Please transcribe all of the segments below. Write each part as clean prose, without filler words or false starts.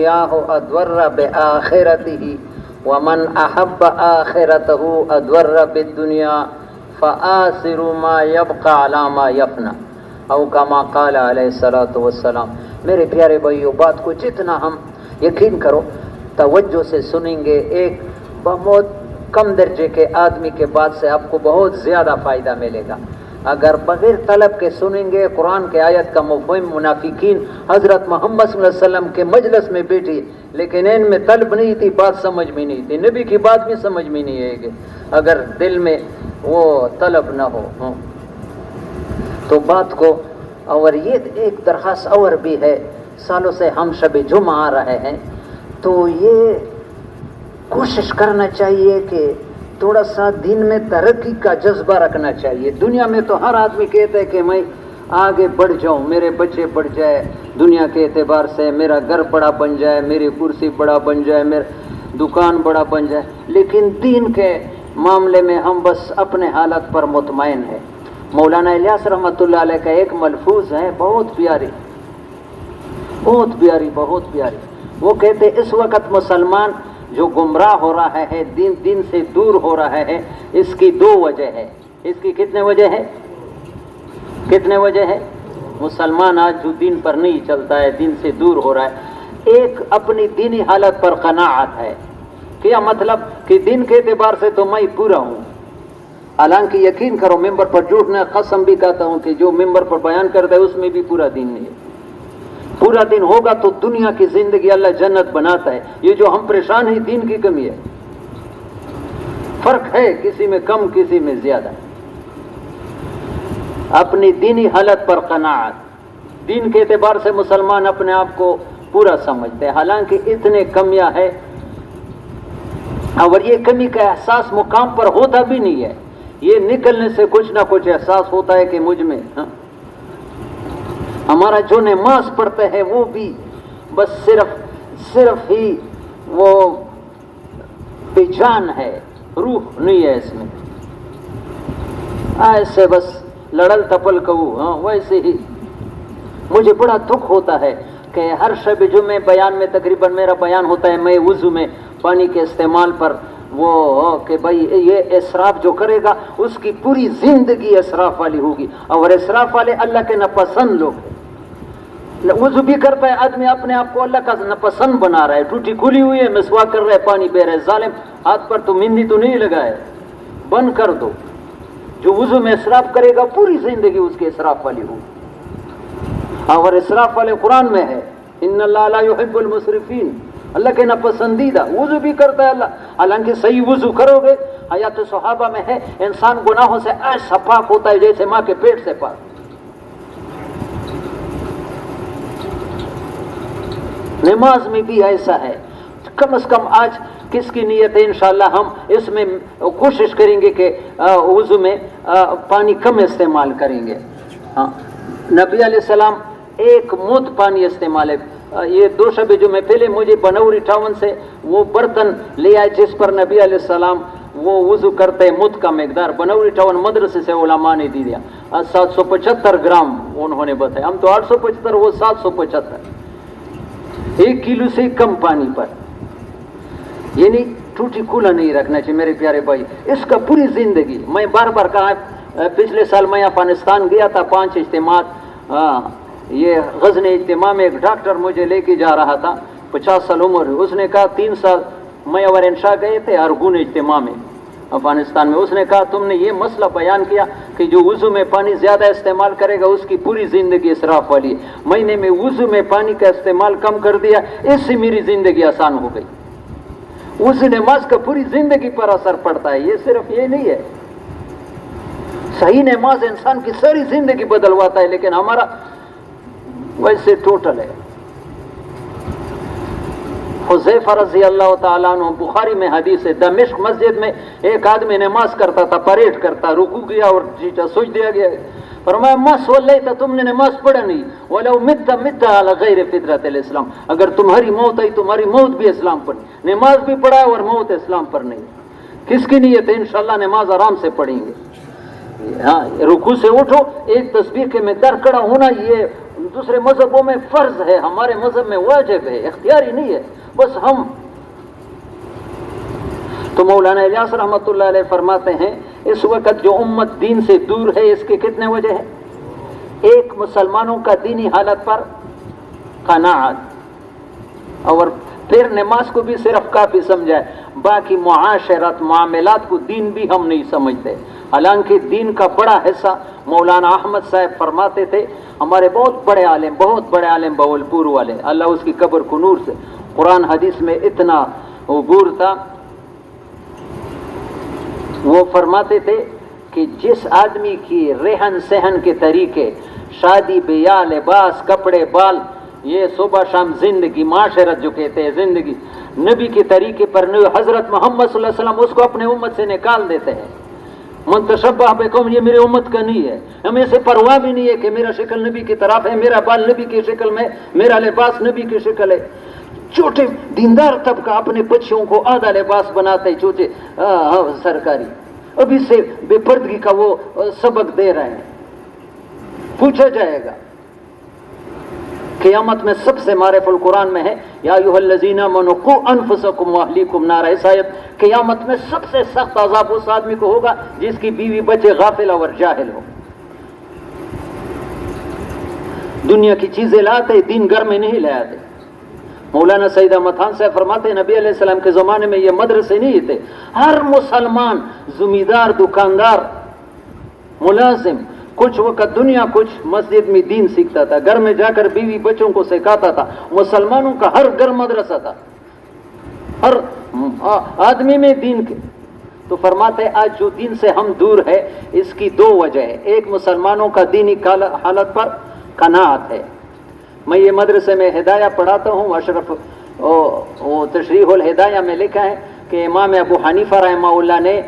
دنیاہ ادور بآخرتہ ومن احب آخرتہ ادور بالدنیا فآثر ما یبقى علی ما یفنى او کما قال علیہ الصلوۃ والسلام۔ میرے پیارے بھائیو، بات کو جتنا ہم یقین کرو توجہ سے سنیں گے، ایک بہت کم درجے کے آدمی کے بات سے آپ کو بہت زیادہ فائدہ ملے گا۔ اگر بغیر طلب کے سنیں گے قرآن کے آیت کا مفہوم، منافقین حضرت محمد صلی اللہ علیہ وسلم کے مجلس میں بیٹھی لیکن ان میں طلب نہیں تھی، بات سمجھ میں نہیں تھی، نبی کی بات بھی سمجھ میں نہیں آئے گی اگر دل میں وہ طلب نہ ہو تو بات کو۔ اور یہ ایک درخواست اور بھی ہے، سالوں سے ہم شب جمعہ آ رہے ہیں تو یہ کوشش کرنا چاہیے کہ تھوڑا سا دین میں ترقی کا جذبہ رکھنا چاہیے۔ دنیا میں تو ہر آدمی کہتا ہے کہ میں آگے بڑھ جاؤں، میرے بچے بڑھ جائے، دنیا کے اعتبار سے میرا گھر بڑا بن جائے، میری کرسی بڑا بن جائے، میرا دکان بڑا بن جائے، لیکن دین کے معاملے میں ہم بس اپنے حالت پر مطمئن ہیں۔ مولانا الیاس رحمۃ اللہ علیہ کا ایک ملفوظ ہے بہت پیاری، بہت پیاری، بہت پیاری۔ وہ کہتے اس وقت مسلمان جو گمراہ ہو رہا ہے، دین سے دور ہو رہا ہے، اس کی دو وجہ ہے۔ اس کی کتنے وجہ ہے؟ کتنے وجہ ہے؟ مسلمان آج جو دین پر نہیں چلتا ہے، دین سے دور ہو رہا ہے، ایک اپنی دینی حالت پر قناعت ہے۔ کیا مطلب کہ دین کے اعتبار سے تو میں پورا ہوں، حالانکہ یقین کرو ممبر پر جھوٹ نہ، قسم بھی کہتا ہوں کہ جو ممبر پر بیان کرتا ہے اس میں بھی پورا دین نہیں ہے۔ پورا دن ہوگا تو دنیا کی زندگی اللہ جنت بناتا ہے۔ یہ جو ہم پریشان ہیں دین کی کمی ہے، فرق ہے، کسی میں کم کسی میں زیادہ۔ اپنی دینی حالت پر قناعت، دین کے اعتبار سے مسلمان اپنے آپ کو پورا سمجھتے ہیں، حالانکہ اتنے کمیاں ہے اور یہ کمی کا احساس مقام پر ہوتا بھی نہیں ہے، یہ نکلنے سے کچھ نہ کچھ احساس ہوتا ہے کہ مجھ میں ہمارا جو نماز پڑھتے ہیں وہ بھی بس صرف ہی وہ بے جان ہے، روح نہیں ہے اس میں، ایسے بس لڑل تپل کہو، ویسے ہی۔ مجھے بڑا دکھ ہوتا ہے کہ ہر شب جمعے بیان میں تقریباً میرا بیان ہوتا ہے، میں وضو میں پانی کے استعمال پر وہ کہ بھائی یہ اسراف جو کرے گا اس کی پوری زندگی اسراف والی ہوگی، اور اسراف والے اللہ کے ناپسند لوگ ہیں۔ وضو بھی کرتا ہے آدمی اپنے آپ کو اللہ کا ناپسند بنا رہا ہے، ٹوٹی کھلی ہوئی ہے، مسواک کر رہا ہے، پانی پی رہا ہے، ظالم ہاتھ پر تو مہندی تو نہیں لگائے، بند کر دو۔ جو وضو میں اسراف کرے گا پوری زندگی اس کے اسراف والی ہوگی، اور اسراف والے قرآن میں ہے ان اللہ لا يحب المسرفین، اللہ کے ناپسندیدہ۔ وضو بھی کرتا ہے اللہ، حالانکہ صحیح وضو کرو گے، حیات صحابہ میں ہے انسان گناہوں سے ایسا پاک ہوتا ہے جیسے ماں کے پیٹ سے پاک۔ نماز میں بھی ایسا ہے، کم از کم آج کس کی نیت ہے انشاءاللہ ہم اس میں کوشش کریں گے کہ وضو میں پانی کم استعمال کریں گے۔ نبی علیہ السلام ایک مد پانی استعمال ہے۔ یہ 2 شب جمعے پہلے مجھے بنوری ٹاؤن سے وہ برتن لے آئے جس پر نبی علیہ السلام وہ وضو کرتے مد کا مقدار بنوری ٹاؤن مدرسے سے علماء نے دی دیا، 775 گرام انہوں نے بتایا، ہم تو 875، وہ 775، 1 کلو سے کم پانی پر۔ یعنی ٹوٹی کھلا نہیں رکھنا چاہیے میرے پیارے بھائی، اس کا پوری زندگی۔ میں بار بار کہا، پچھلے سال میں افغانستان گیا تھا 5 اجتماعات، یہ غزنی اجتماع میں ایک ڈاکٹر مجھے لے کے جا رہا تھا، 50 سال عمر، اس نے کہا 3 سال میں اور انشاء گئے تھے ارگون اجتماع میں افغانستان میں، اس نے کہا تم نے یہ مسئلہ بیان کیا کہ جو وضو میں پانی زیادہ استعمال کرے گا اس کی پوری زندگی اسراف والی ہے، میں نے وضو میں پانی کا استعمال کم کر دیا، اس سے میری زندگی آسان ہو گئی۔ اس نماز کا پوری زندگی پر اثر پڑتا ہے، یہ صرف یہ نہیں ہے، صحیح نماز انسان کی ساری زندگی بدلواتا ہے، لیکن ہمارا ویسے ٹوٹل ہے۔ حذیفہ رضی اللہ تعالیٰ عنہ، بخاری میں حدیث ہے، دمشق مسجد میں ایک آدمی نماز کرتا تھا، پریڈ کرتا، رکوع کیا اور سجدہ دیا گیا، فرمایا ما صلیت، تم نے نماز پڑھا نہیں، ولو مت علی غیر فطرت الاسلام، اگر تمہاری موت آئی تمہاری موت بھی اسلام پر نہیں، نماز بھی پڑھا ہے اور موت اسلام پر نہیں۔ کس کی نیت ہے؟ انشاءاللہ نماز آرام سے پڑھیں گے، ہاں رکوع سے اٹھو، ایک تسبیح کے مقدار کھڑا ہونا، یہ دوسرے مذہبوں میں فرض ہے، ہمارے مذہب میں واجب ہے، اختیاری نہیں ہے، بس ہم. تو مولانا الیاس رحمۃ اللہ علیہ فرماتے ہیں اس وقت جو امت دین سے دور ہے اس کے کتنے وجہ ہیں. ایک، مسلمانوں کا دینی حالت پر قناعت، اور پھر نماز کو بھی صرف کافی سمجھا ہے، باقی معاشرت معاملات کو دین بھی ہم نہیں سمجھتے. حالانکہ دین کا بڑا حصہ مولانا احمد صاحب فرماتے تھے، ہمارے بہت بڑے عالم بہولپور والے، اللہ اس کی قبر کو نور سے، قرآن حدیث میں اتنا عبور تھا. وہ فرماتے تھے کہ جس آدمی کی رہن سہن کے طریقے، شادی بیاہ، لباس، کپڑے، بال، یہ صبح شام زندگی، معاشرت جو کہتے ہیں زندگی، نبی کے طریقے پر نہیں، حضرت محمد صلی اللہ علیہ وسلم اس کو اپنے امت سے نکال دیتے ہیں. من تشبہ بقوم، یہ میرے امت کا نہیں ہے، ہمیں سے پرواہ بھی نہیں ہے کہ میرا شکل نبی کی طرف ہے، میرا بال نبی کی شکل میں، میرا لباس نبی کی شکل ہے. چھوٹے دیندار طبقہ اپنے بچوں کو آدھا لباس بناتے، چھوٹے سرکاری، ابھی سے بے پردگی کا وہ سبق دے رہے ہیں. پوچھا جائے گا قیامت میں، سب سے معرف القرآن میں ہے یا ایھا الذین آمنوا قوا انفسکم واہلیکم نارا. اس آیت قیامت میں سب سے سخت عذاب اس آدمی کو ہوگا جس کی بیوی بچے غافل اور جاہل ہو. دنیا کی چیزیں لاتے، دین گھر میں نہیں لے آتے. مولانا سید احمد خان صاحب فرماتے ہیں نبی علیہ السلام کے زمانے میں یہ مدرسے نہیں تھے، ہر مسلمان زمیندار، دکاندار، ملازم کچھ وقت دنیا، کچھ مسجد میں دین سیکھتا تھا، گھر میں جا کر بیوی بچوں کو سکھاتا تھا. مسلمانوں کا ہر گھر مدرسہ تھا، ہر آدمی میں دین کے. تو فرماتے ہیں آج جو دین سے ہم دور ہے اس کی دو وجہ ہے. ایک، مسلمانوں کا دینی حالت پر قناعت ہے. میں یہ مدرسے میں ہدایہ پڑھاتا ہوں، اشرف وہ تشریح الہدایہ میں لکھا ہے کہ امام ابو حنیفہ رحمہ اللہ نے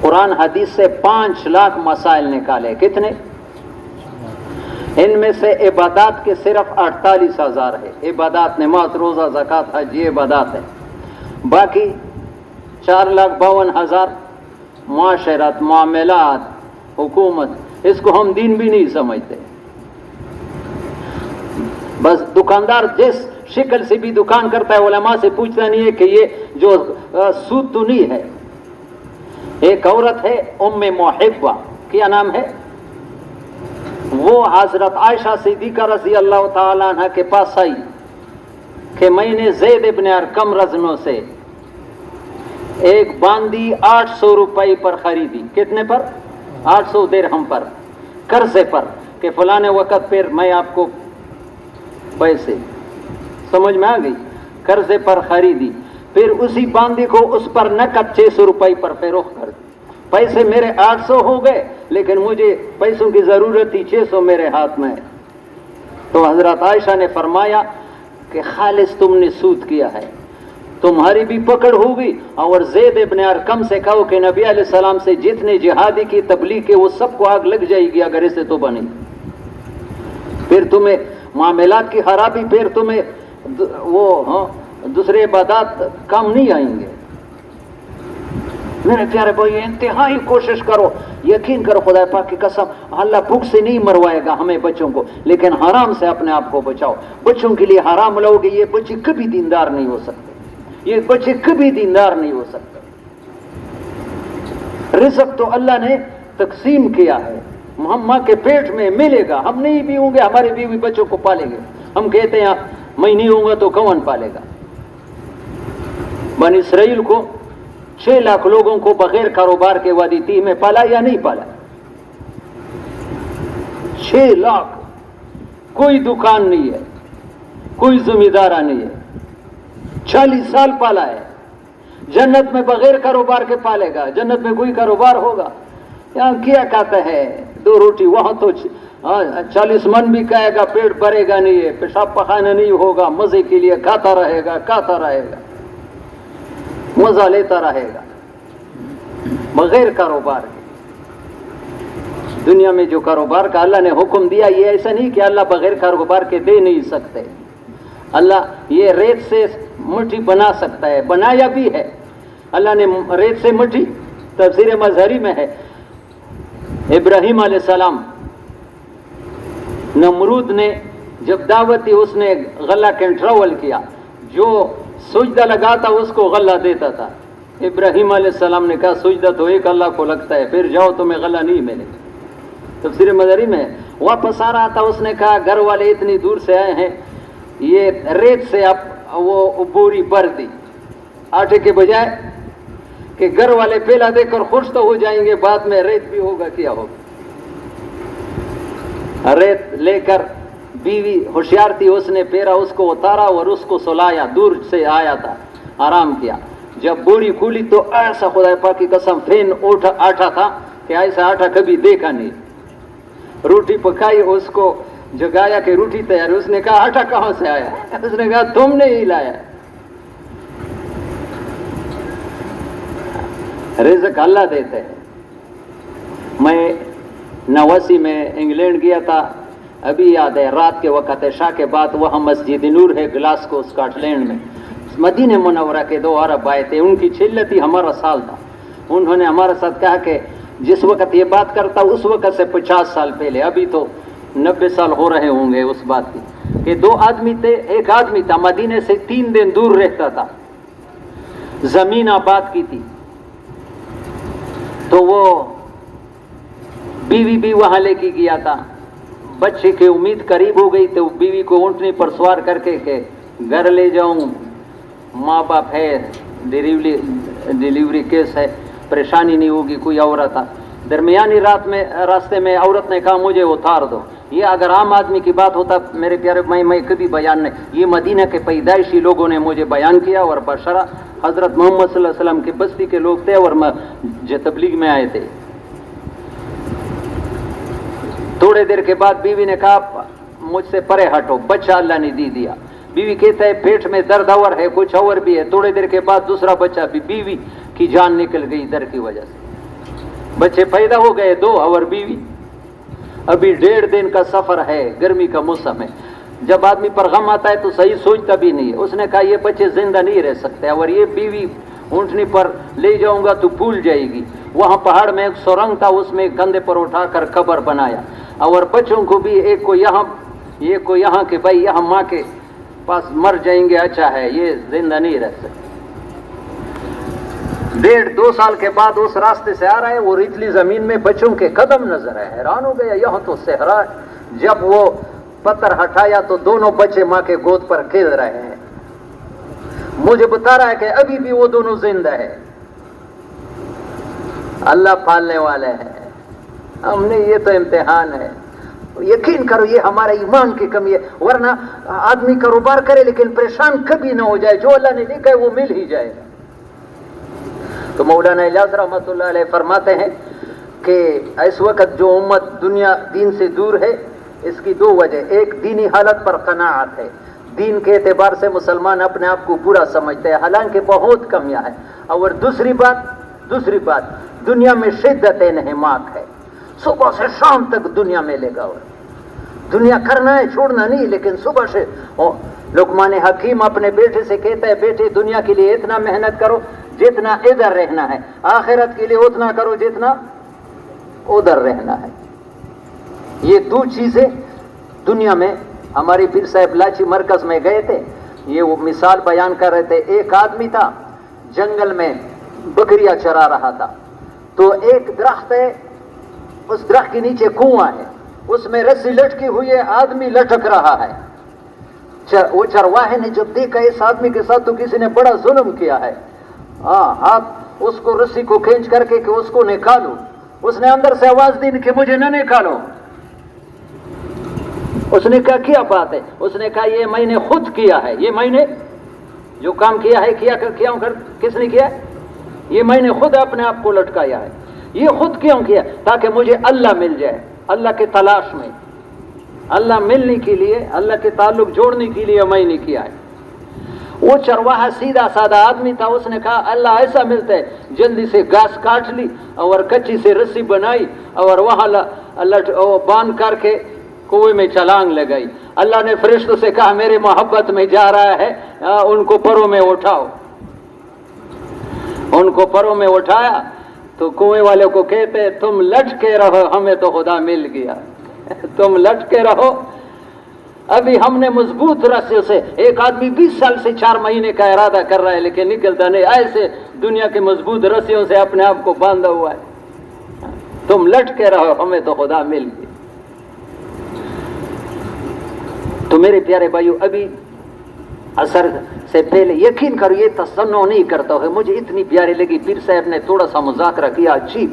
قرآن حدیث سے 5 لاکھ مسائل نکالے. کتنے؟ ان میں سے عبادات کے صرف 48,000 ہے. عبادات، نماز، روزہ، زکوٰۃ، حج، یہ عبادات ہے. باقی 4,52,000 معاشرت، معاملات، حکومت، اس کو ہم دین بھی نہیں سمجھتے. بس دکاندار جس شکل سے بھی دکان کرتا ہے علماء سے پوچھتا نہیں ہے کہ یہ جو سود تو نہیں ہے. ایک عورت ہے ام محبہ، کیا نام ہے؟ وہ حضرت عائشہ صدیقہ رضی اللہ تعالیٰ عنہ کے پاس آئی کہ میں نے زید ابن ارقم رضنوں سے ایک باندی 800 روپے پر خریدی. کتنے پر؟ 800 درہم پر، قرضے پر، کہ فلانے وقت پھر میں آپ کو پیسے، سمجھ میں آ گئی، قرضے پر خریدی. پھر اسی باندی کو اس پر نقد 600 روپے پر فروخت کر دی. پیسے میرے 800 ہو گئے لیکن مجھے پیسوں کی ضرورت تھی، 600 میرے ہاتھ میں. تو حضرت عائشہ نے فرمایا کہ خالص تم نے سود کیا ہے، تمہاری بھی پکڑ ہوگی. اور زید ابن ارقم سے کہو کہ نبی علیہ السلام سے جتنے جہادی کی تبلیغ کے وہ سب کو آگ لگ جائے گی اگر اسے تو بنی. پھر تمہیں معاملات کی خرابی، پھر تمہیں وہ دوسرے عبادات کام نہیں آئیں گے. میرے پیارے بھائی، انتہائی کوشش کرو، یقین کرو خدا پاک کی قسم، اللہ بھوک سے نہیں مروائے گا ہمیں بچوں کو، لیکن حرام سے اپنے آپ کو بچاؤ. بچوں کے لیے حرام لاؤ گے، یہ بچے کبھی دیندار نہیں ہو سکتے، یہ بچے کبھی دیندار نہیں ہو سکتے. رزق تو اللہ نے تقسیم کیا ہے، ہم ماں کے پیٹ میں ملے گا، ہم نہیں بھی ہوں گے ہمارے بیوی بچوں کو پالیں گے. ہم کہتے ہیں میں نہیں ہوں گا تو کون پالے گا؟ بنی اسرائیل کو 6 لاکھ لوگوں کو بغیر کاروبار کے وادی تیہ میں پالا یا نہیں پالا؟ 6 لاکھ، کوئی دکان نہیں ہے، کوئی زمیندارہ نہیں ہے، 40 سال پالا ہے. جنت میں بغیر کاروبار کے پالے گا؟ جنت میں کوئی کاروبار ہوگا؟ یہاں کیا کہتا ہے 2 روٹی، وہاں تو 40 من بھی کہے گا، پیٹ بھرے گا نہیں ہے، پیشاب پخانہ نہیں ہوگا، مزے کے لیے کھاتا رہے گا، کھاتا رہے گا، مزہ لیتا رہے گا بغیر کاروبار کے. دنیا میں جو کاروبار کا اللہ نے حکم دیا، یہ ایسا نہیں کہ اللہ بغیر کاروبار کے دے نہیں سکتے. اللہ یہ ریت سے مٹھی بنا سکتا ہے، بنایا بھی ہے اللہ نے ریت سے مٹھی. تفسیر مظہری میں ہے ابراہیم علیہ السلام نمرود نے جب دعوت دی اس نے غلہ کنٹرول کیا، جو سجدہ لگاتا اس کو غلہ دیتا تھا۔ ابراہیم علیہ السلام نے کہا سجدہ تو ایک اللہ کو لگتا ہے، پھر جاؤ تمہیں غلہ نہیں ملے۔ تفسیر مداری میں واپس آ رہا تھا، اس نے کہا گھر والے اتنی دور سے آئے ہیں، یہ ریت سے اب وہ بوری بھر دی آٹے کے بجائے کہ گھر والے پھیلا دے کر خوش تو ہو جائیں گے، بعد میں ریت بھی ہوگا کیا ہوگا۔ ریت لے کر بیوی ہوشیار تھی، اس نے پیرا اس کو اتارا اور اس کو سلایا، دور سے آیا تھا، آرام کیا۔ جب بوری کھولی تو ایسا خدا پاک کی قسم فین آٹا تھا کہ ایسا آٹا کبھی دیکھا نہیں۔ روٹی پکائی، اس کو جگایا کہ روٹی تیار، اس نے کہا آٹا کہاں سے آیا؟ اس نے کہا تم نے ہی لایا۔ رزق اللہ دیتے ہیں۔ میں 89 میں انگلینڈ گیا تھا، ابھی یاد ہے، رات کے وقت عشاء کے بعد وہاں مسجد نور ہے گلاسکو اسکاٹ لینڈ میں، مدینہ منورہ کے 2 عرب آئے تھے، ان کی چلت ہی ہمارا سال تھا۔ انہوں نے ہمارے ساتھ کہا کہ جس وقت یہ بات کرتا اس وقت سے 50 سال پہلے، ابھی تو 90 سال ہو رہے ہوں گے اس بات کی، کہ 2 آدمی تھے، ایک آدمی تھا مدینے سے 3 دن دور رہتا تھا، زمین آباد کی تھی، تو وہ بیوی بھی وہاں لے کے گیا تھا، بچے کی امید قریب ہو گئی تو بیوی کو اونٹنی پر سوار کر کے کہ گھر لے جاؤں، ماں باپ ہے، ڈیلیوری کیس ہے، پریشانی نہیں ہوگی، کوئی عورت تھا۔ درمیانی راستے میں عورت نے کہا مجھے اتار دو۔ یہ اگر عام آدمی کی بات ہوتا میرے پیارے، میں کبھی بیان نہیں، یہ مدینہ کے پیدائشی لوگوں نے مجھے بیان کیا اور بشرا حضرت محمد صلی اللہ علیہ وسلم کی بستی کے لوگ تھے اور جو تبلیغ میں آئے تھے۔ تھوڑے دیر کے بعد بیوی نے کہا مجھ سے پرے ہٹو، بچہ اللہ نے دیا۔ بیوی کہتا ہے پیٹ میں درد اور ہے، کچھ اور بھی ہے۔ تھوڑے دیر کے بعد دوسرا بچہ بھی، بیوی کی جان نکل گئی در کی وجہ سے، بچے پیدا ہو گئے 2 اور بیوی۔ ابھی 1.5 دن کا سفر ہے، گرمی کا موسم ہے، جب آدمی پر غم آتا ہے تو صحیح سوچتا بھی نہیں ہے۔ اس نے کہا یہ بچے زندہ نہیں رہ سکتے اور یہ بیوی اونٹنی پر لے جاؤں گا تو بھول جائے گی۔ وہاں پہاڑ میں ایک سرنگ تھا، اس میں کندھے پر اٹھا کر قبر بنایا اور بچوں کو بھی، ایک کو یہاں کہ بھائی یہاں ماں کے پاس مر جائیں گے، اچھا ہے، یہ زندہ نہیں رہ سکتے۔ 1.5-2 سال کے بعد اس راستے سے آ رہا ہے، وہ ریتلی زمین میں بچوں کے قدم نظر ہے، حیران ہو گیا، یہاں تو صحرا ہے۔ جب وہ پتھر ہٹایا تو دونوں بچے ماں کے گود پر کھیل رہے ہیں۔ مجھے بتا رہا ہے کہ ابھی بھی وہ دونوں زندہ ہے۔ اللہ پالنے والے ہیں، ہم نے، یہ تو امتحان ہے۔ یقین کرو یہ ہمارا ایمان کی کمی ہے، ورنہ آدمی کاروبار کرے لیکن پریشان کبھی نہ ہو جائے، جو اللہ نے لکھا ہے وہ مل ہی جائے گا۔ تو مولانا الیاس رحمۃ اللہ علیہ فرماتے ہیں کہ اس وقت جو امت دنیا دین سے دور ہے، اس کی 2 وجہ، ایک دینی حالت پر قناعت ہے، دین کے اعتبار سے مسلمان اپنے آپ کو برا سمجھتے ہیں، حالانکہ بہت کمیاں ہیں، اور دوسری بات دنیا میں شدت انہماک ہے، صبح سے شام تک دنیا میں لگا ہوا ہے، دنیا کرنا ہے چھوڑنا نہیں، لیکن صبح سے لقمان حکیم اپنے بیٹے سے کہتا ہے بیٹے دنیا کے لیے اتنا محنت کرو جتنا ادھر رہنا ہے، آخرت کے لیے اتنا کرو جتنا ادھر رہنا ہے۔ یہ 2 چیزیں دنیا میں، ہماری پیر صاحب لاچی مرکز میں گئے تھے، یہ وہ مثال بیان کر رہے تھے، ایک آدمی تھا جنگل میں بکریاں چرا رہا تھا، تو ایک درخت ہے، اس درخت کے نیچے کنواں ہے، اس میں رسی لٹکی ہوئی ہے، آدمی لٹک رہا ہے۔ وہ چرواہے نے جب دیکھا اس آدمی کے ساتھ تو کسی نے بڑا ظلم کیا ہے، ہاتھ اس کو رسی کو کھینچ کر کے کہ اس کو نکالو، اس نے اندر سے آواز دی کہ مجھے نہ نکالو۔ اس نے کہا کیا بات ہے؟ اس نے کہا یہ میں نے خود کیا ہے، یہ میں نے جو کام کیا ہے، کس نے کیا ہے؟ یہ میں نے خود اپنے آپ کو لٹکایا ہے۔ یہ خود کیوں کیا؟ تاکہ مجھے اللہ مل جائے، اللہ کے تلاش میں، اللہ ملنے کے لیے، اللہ کے تعلق جوڑنے کے لیے میں نے کیا ہے۔ وہ چرواہا سیدھا سادہ آدمی تھا، اس نے کہا اللہ ایسا ملتا ہے، جلدی سے گھاس کاٹ لی اور کچی سے رسی بنائی اور وہاں باندھ کر کے کنویں میں چھلانگ لگائی۔ اللہ نے فرشتوں سے کہا میرے محبت میں جا رہا ہے، ان کو پروں میں اٹھاؤ۔ ان کو پروں میں اٹھایا تو کنویں والے کو کہتے تم لٹکے رہو، ہمیں تو خدا مل گیا۔ تم لٹکے رہو. ابھی ہم نے مضبوط رسے سے، ایک آدمی 20 سال سے 4 مہینے کا ارادہ کر رہا ہے لیکن نکلتا نہیں، ایسے دنیا کے مضبوط رسیوں سے اپنے آپ کو باندھا ہوا ہے. تم لٹکے رہو، ہمیں تو خدا مل گئی. تو میرے پیارے بھائیو، ابھی اثر سے پہلے یقین کرو یہ تصنع نہیں کرتا ہے، مجھے اتنی پیاری لگی. پیر صاحب نے تھوڑا سا مذاکرہ کیا عجیب،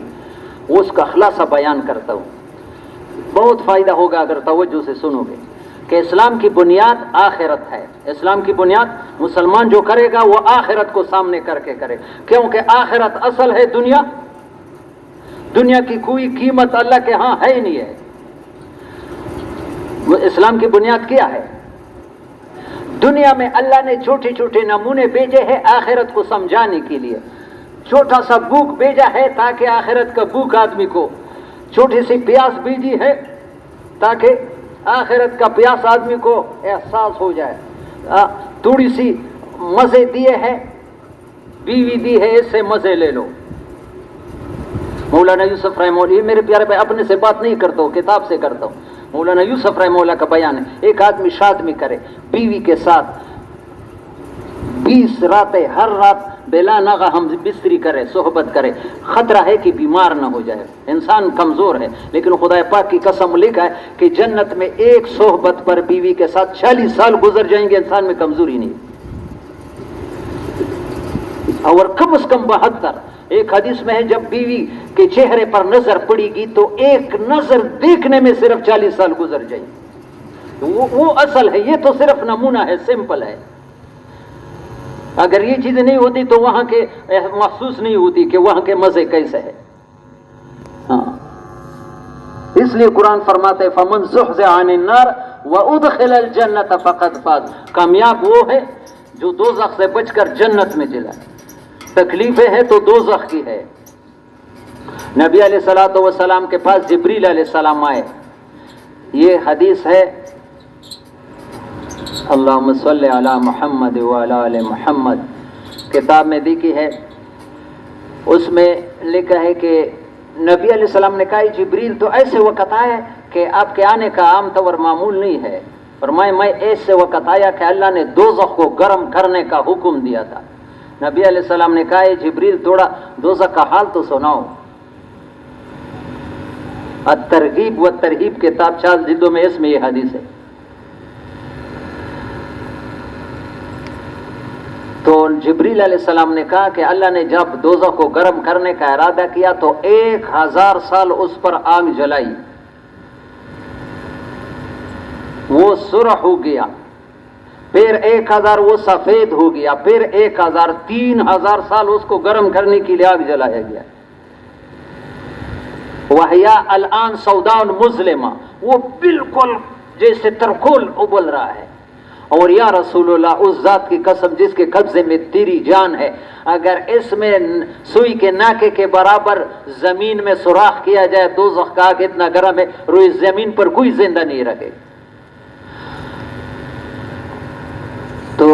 اس کا خلاصہ بیان کرتا ہوں. بہت فائدہ ہوگا اگر توجہ سے سنو گے کہ اسلام کی بنیاد آخرت ہے. اسلام کی بنیاد مسلمان جو کرے گا وہ آخرت کو سامنے کر کے کرے، کیونکہ آخرت اصل ہے. دنیا کی کوئی قیمت اللہ کے ہاں ہے ہی نہیں ہے. اسلام کی بنیاد کیا ہے؟ دنیا میں اللہ نے چھوٹے چھوٹے نمونے بھیجے ہیں آخرت کو سمجھانے کے لیے. چھوٹا سا بھوک بھیجا ہے تاکہ آخرت کا بھوک آدمی کو، چھوٹی سی پیاس بھیجی ہے تاکہ آخرت کا پیاس آدمی کو احساس ہو جائے. تھوڑی سی مزے دیے ہیں، بیوی دی ہے، اس سے مزے لے لو. مولانا یوسف رحمہ اللہ، میرے پیارے بھائی اپنے سے بات نہیں کرتا ہوں، کتاب سے کرتا ہوں. مولانا یوسف رحمہ اللہ کا بیان ہے، ایک آدمی شادی کرے بیوی کے ساتھ 20 راتیں، ہر رات بلا ناغہ ہم بستری کرے، صحبت کرے. خطرہ ہے کہ بیمار نہ ہو جائے. انسان کمزور ہے لیکن خدا پاک کی قسم لکھا ہے کہ جنت میں ایک صحبت پر بیوی کے ساتھ 40 سال گزر جائیں گے. انسان میں کمزوری نہیں، اور کم از کم 72. ایک حدیث میں ہے جب بیوی کے چہرے پر نظر پڑے گی تو ایک نظر دیکھنے میں صرف 40 سال گزر جائیں گے. وہ اصل ہے، یہ تو صرف نمونہ ہے، سمپل ہے. اگر یہ چیزیں نہیں ہوتی تو وہاں کے محسوس نہیں ہوتی کہ وہاں کے مزے کیسے ہے. ہاں، اس لیے قرآن فرماتے ہیں فمن زحزح عن النار وادخل الجنة فقد فاز. کامیاب وہ ہے جو دوزخ سے بچ کر جنت میں چلا. تکلیفیں ہیں تو دوزخ کی ہے. نبی علیہ الصلوۃ والسلام کے پاس جبریل علیہ السلام آئے. یہ حدیث ہے، اللہم صلی علی محمد وعلی آل محمد، کتاب میں لکھی ہے. اس میں لکھا ہے کہ نبی علیہ السلام نے کہا جبریل تو ایسے وقت آئے کہ آپ کے آنے کا عام طور معمول نہیں ہے. فرمائے میں ایسے وقت آیا کہ اللہ نے دوزخ کو گرم کرنے کا حکم دیا تھا. نبی علیہ السلام نے کہا جبریل تھوڑا دوزخ کا حال تو سناؤ. الترغیب و ترہیب کتاب 4 جلدوں میں اس میں یہ حدیث ہے. تو جبریل علیہ السلام نے کہا کہ اللہ نے جب دوزخ کو گرم کرنے کا ارادہ کیا تو 1000 سال اس پر آگ جلائی، وہ سرخ ہو گیا، پھر 1000 وہ سفید ہو گیا، پھر 1000 3000 سال اس کو گرم کرنے کے لیے آگ جلایا گیا. وَهِيَ الْآنَ سَوْدَاءٌ مُظْلِمَةٌ، وہ بالکل جیسے ترکول ابل رہا ہے. اور یا رسول اللہ اس ذات کی قسم جس کے قبضے میں تیری جان ہے، اگر اس میں سوئی کے ناکے کے برابر زمین میں سوراخ کیا جائے، دوزخ کا آگ اتنا گرم ہے روئی زمین پر کوئی زندہ نہیں رکھے. تو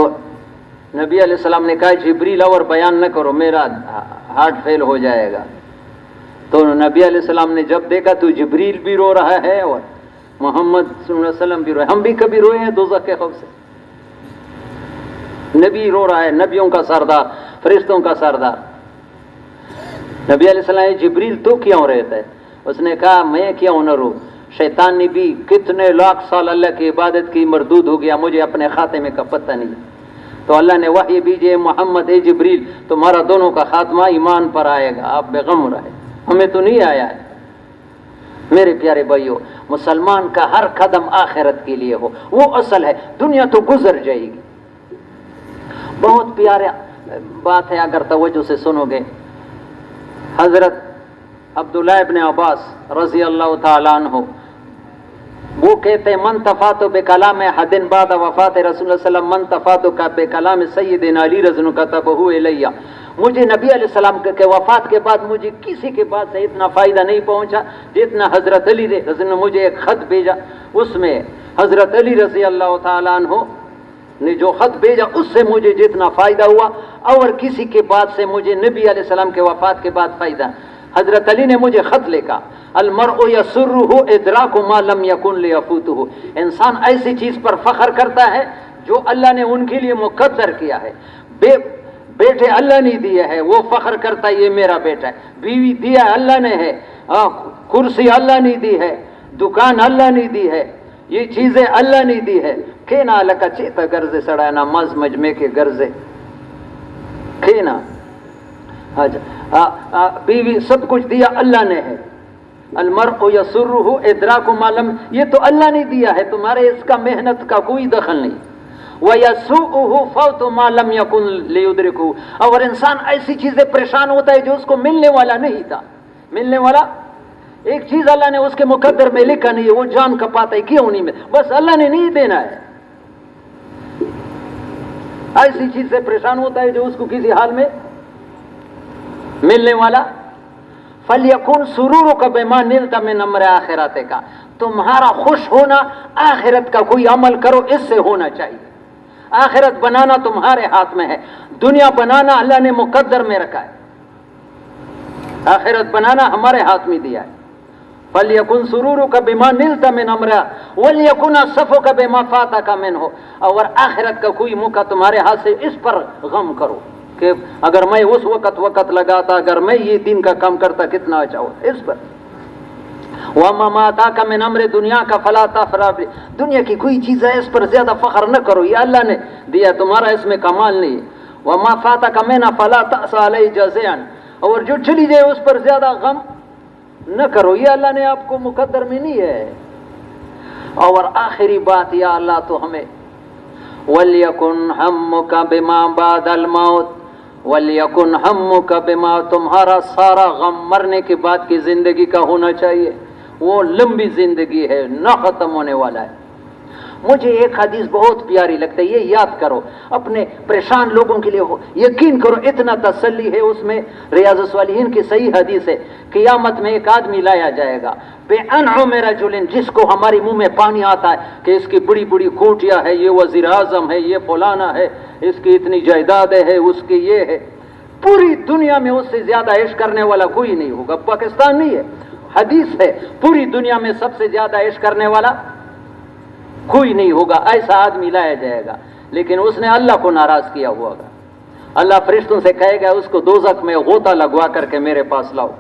نبی علیہ السلام نے کہا جبریل اور بیان نہ کرو، میرا ہارٹ فیل ہو جائے گا. تو نبی علیہ السلام نے جب دیکھا تو جبریل بھی رو رہا ہے اور محمد صلی اللہ علیہ وسلم بھی روئے. ہم بھی کبھی روئے ہیں دوزخ کے خوف سے. نبی رو رہا ہے، نبیوں کا سردار، فرشتوں کا سردار. نبی علیہ السلام جبریل تو کیوں رہتا ہے؟ اس نے کہا میں کیوں نہ رو، شیطان نے بھی کتنے لاکھ سال اللہ کی عبادت کی، مردود ہو گیا، مجھے اپنے خاتمے کا پتہ نہیں. تو اللہ نے وحی بھیجے محمد اے جبریل تمہارا دونوں کا خاتمہ ایمان پر آئے گا، آپ بے غم رہے. ہمیں تو نہیں آیا ہے. میرے پیارے بھائیو، مسلمان کا ہر قدم آخرت کے لیے ہو، وہ اصل ہے. دنیا تو گزر جائے گی. بہت پیارا بات ہے اگر توجہ سے سنو گے. حضرت عبداللہ ابن عباس رضی اللہ تعالیٰ عنہ وہ کہتے ہیں من تفات بکلام حد بعد وفات رسول اللہ صلی اللہ علیہ وسلم من تفات بکلام سیدنا علی رضی اللہ عنہ کتبہ الیہ. مجھے نبی علیہ السلام کے وفات کے بعد مجھے کسی کے بعد سے اتنا فائدہ نہیں پہنچا جتنا حضرت علی رضی نے مجھے ایک خط بھیجا. اس میں حضرت علی رضی اللہ تعالیٰ عنہ نے جو خط بھیجا اس سے مجھے جتنا فائدہ ہوا اور کسی کے بعد سے مجھے نبی علیہ السلام کے وفات کے بعد فائدہ. حضرت علی نے مجھے خط لکھا، المرء یسرہ ادراک ما لم یکن لیفوتہ، انسان ایسی چیز پر فخر کرتا ہے جو اللہ نے ان کے لیے مقدر کیا ہے۔ بیٹے اللہ نے دیے ہے، وہ فخر کرتا ہے یہ میرا بیٹا ہے، بیوی دیا اللہ نے ہے، کرسی اللہ نے دی ہے، دکان اللہ نے دی ہے، یہ چیزیں اللہ نے دی ہے، کھینا لکا چیتا گرزے سڑانا مز مجمے کے گرزے کھینا، بیوی سب کچھ دیا اللہ نے ہے۔ المرء یسرہ ادراک ما لم، یہ تو اللہ نے دیا ہے، تمہارے اس کا محنت کا کوئی دخل نہیں۔ وَيَسُوءُهُ فَوْتُ مَا لَمْ يَكُنْ لِيُدْرِكُهُ، اور انسان ایسی چیزیں پریشان ہوتا ہے جو اس کو ملنے والا نہیں تھا، ملنے والا ایک چیز اللہ نے اس کے مقدر میں لکھا نہیں ہے، وہ جان کپاتا ہے کیوں نہیں میں، بس اللہ نے نہیں دینا ہے، ایسی چیز سے پریشان ہوتا ہے جو اس کو کسی حال میں ملنے والا۔ فَلْيَكُنْ سُرُورُكَ بِمَا نِلْتَ مِنْ أَمْرِ آخِرَتِكَ، تمہارا خوش ہونا آخرت کا کوئی عمل کرو اس سے ہونا چاہیے۔ آخرت بنانا تمہارے ہاتھ میں ہے، دنیا بنانا اللہ نے مقدر میں رکھا ہے، آخرت بنانا ہمارے ہاتھ میں دیا ہے۔ فَلْيَكُنْ سُرُورُكَ بِمَا نِلْتَ مِنْ أَمْرِهَا وَلْيَكُنْ أَسَفُكَ بِمَا فَاتَكَ مِنْهُ، اور آخرت کا کوئی موقع تمہارے ہاتھ سے اس پر غم کرو کہ اگر میں اس وقت لگاتا، اگر میں یہ دن کا کام کرتا کتنا اچھا ہوتا، اس پر۔ وَمَا مَا أَتَاكَ مِنْ أَمْرِ دُنْيَاكَ فَلَا تَفْرَحْ بِهِ، دنیا کی کوئی چیز ہے اس پر زیادہ فخر نہ کرو، یہ اللہ نے دیا، تمہارا اس میں کمال نہیں ہے۔ وَمَا فَاتَكَ مِنْهَا فَلَا تَأْسَ عَلَيْهِ جَزِعًا، اور جو چلی جائے اس پر زیادہ غم نہ کرو، یہ اللہ نے آپ کو مقدر میں نہیں ہے۔ اور آخری بات یا اللہ تو ہمیں وَلْيَكُنْ هَمُّكَ بِمَا بَعْدَ الْمَوْتِ وَلْيَكُنْ هَمُّكَ بِمَا، تمہارا سارا غم مرنے کے بعد کی زندگی کا ہونا چاہیے، وہ لمبی زندگی ہے، نہ ختم ہونے والا ہے۔ مجھے ایک حدیث بہت پیاری لگتا ہے، یہ یاد کرو اپنے پریشان لوگوں کے لیے، یقین کرو اتنا تسلی ہے اس میں۔ ریاض الصالحین کی صحیح حدیث ہے، قیامت میں ایک آدمی لایا جائے گا بِأَنْعُمِ رَجُلٍ، جس کو ہماری منہ میں پانی آتا ہے کہ اس کی بڑی بڑی کوٹیاں ہے، یہ وزیر اعظم ہے، یہ فلانا ہے، اس کی اتنی جائیدادیں ہے، اس کی یہ ہے، پوری دنیا میں اس سے زیادہ عشق کرنے والا کوئی نہیں ہوگا، پاکستان نہیں ہے، حدیث ہے، پوری دنیا میں سب سے زیادہ عشق کرنے والا کوئی نہیں ہوگا، ایسا آدمی لایا جائے گا، لیکن اس نے اللہ کو ناراض کیا ہوا گا۔ اللہ فرشتوں سے کہے گا اس کو دوزخ میں غوطہ لگوا کر کے میرے پاس لاؤ۔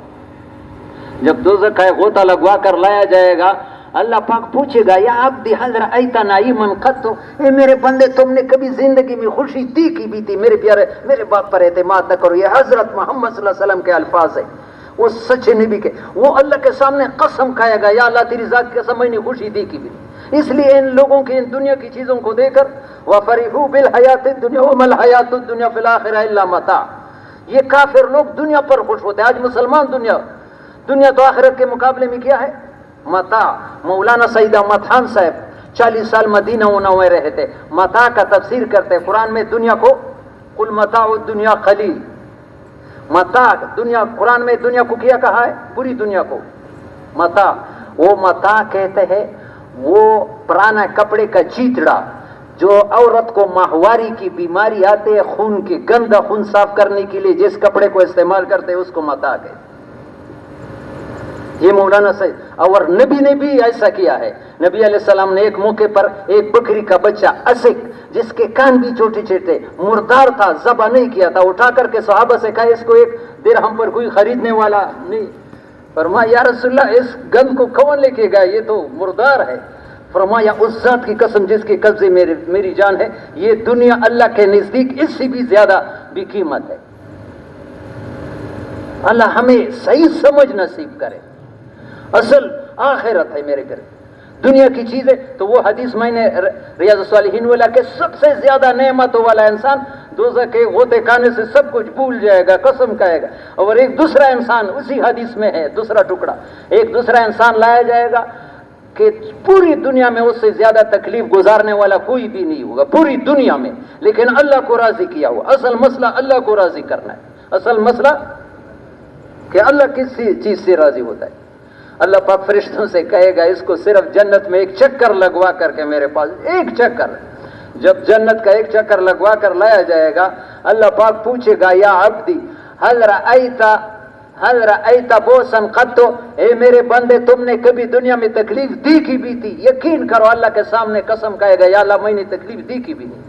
جب دوزخ کا غوطہ لگوا کر لایا جائے گا، اللہ پاک پوچھے گا یا عبدی هل رأیت نعیما قط، اے میرے بندے تم نے کبھی زندگی میں خوشی دیکھی بھی تھی؟ میرے پیارے، میرے بات پر اعتماد نہ کرو، یہ حضرت محمد صلی اللہ علیہ وسلم کے الفاظ ہیں، وہ سچے نبی کے، وہ اللہ کے سامنے قسم کھائے گا یا اللہ تیری ذات کی قسم میں نے خوشی دیکھی بھی۔ اس لیے ان لوگوں کی ان دنیا کی چیزوں کو دے کر وَفَرِحُوا بِالْحَيَاةِ الدُّنْيَا وَمَا الْحَيَاةُ الدُّنْيَا فِي الْآخِرَةِ إِلَّا مَتَاعٌ، یہ کافر لوگ دنیا پر خوش ہوتے ہیں۔ آج مسلمان دنیا تو آخرت کے مقابلے میں کیا ہے؟ متاع۔ مولانا سعید احمد خان صاحب 40 سال مدینہ میں رہے تھے، متاع کا تفسیر کرتے قرآن میں دنیا کو قُلْ مَتَاعُ الدُّنْيَا قَلِيلٌ، متاع دنیا، قرآن میں دنیا کو کیا کہا ہے؟ پوری دنیا کو متاع۔ وہ متاع کہتے ہیں وہ پرانا کپڑے کا چیتڑا جو عورت کو ماہواری کی بیماری آتے ہے، خون کی گندا خون صاف کرنے کے لیے جس کپڑے کو استعمال کرتے ہیں اس کو متاع کہتے ہیں۔ یہ مولانا صحیح، اور نبی نے بھی ایسا کیا ہے۔ نبی علیہ السلام نے ایک موقع پر ایک بکری کا بچہ اسک، جس کے کان بھی چھوٹے چھوٹے، مردار تھا، ذبح نہیں کیا تھا، اٹھا کر کے صحابہ سے کہا اس کو 1 درہم پر کوئی خریدنے والا نہیں۔ فرمایا یا رسول اللہ اس گند کو کون لے کے گیا، یہ تو مردار ہے۔ فرمایا اس ذات کی قسم جس کے قبضے میری جان ہے، یہ دنیا اللہ کے نزدیک اس سے بھی زیادہ بھی قیمت ہے۔ اللہ ہمیں صحیح سمجھ نصیب کرے، اصل آخرت ہے میرے گھر، دنیا کی چیزیں تو وہ حدیث میں نے ریاض الصالحین والا کہ سب سے زیادہ نعمتوں والا انسان دوزخ کے غوطے کھانے سے سب کچھ بھول جائے گا، قسم کہے گا۔ اور ایک دوسرا انسان اسی حدیث میں ہے، دوسرا ٹکڑا، ایک دوسرا انسان لایا جائے گا کہ پوری دنیا میں اس سے زیادہ تکلیف گزارنے والا کوئی بھی نہیں ہوگا پوری دنیا میں، لیکن اللہ کو راضی کیا ہوا۔ اصل مسئلہ اللہ کو راضی کرنا ہے، اصل مسئلہ کہ اللہ کس چیز سے راضی ہوتا ہے۔ اللہ پاک فرشتوں سے کہے گا اس کو صرف جنت میں 1 چکر لگوا کر کے میرے پاس، 1 چکر، جب جنت کا 1 چکر لگوا کر لایا جائے گا، اللہ پاک پوچھے گا یا عبدی هل رأیت ہل رأیت بوسن قط، اے میرے بندے تم نے کبھی دنیا میں تکلیف دی کی بھی تھی؟ یقین کرو اللہ کے سامنے قسم کہے گا یا اللہ میں نے تکلیف دی کی بھی نہیں،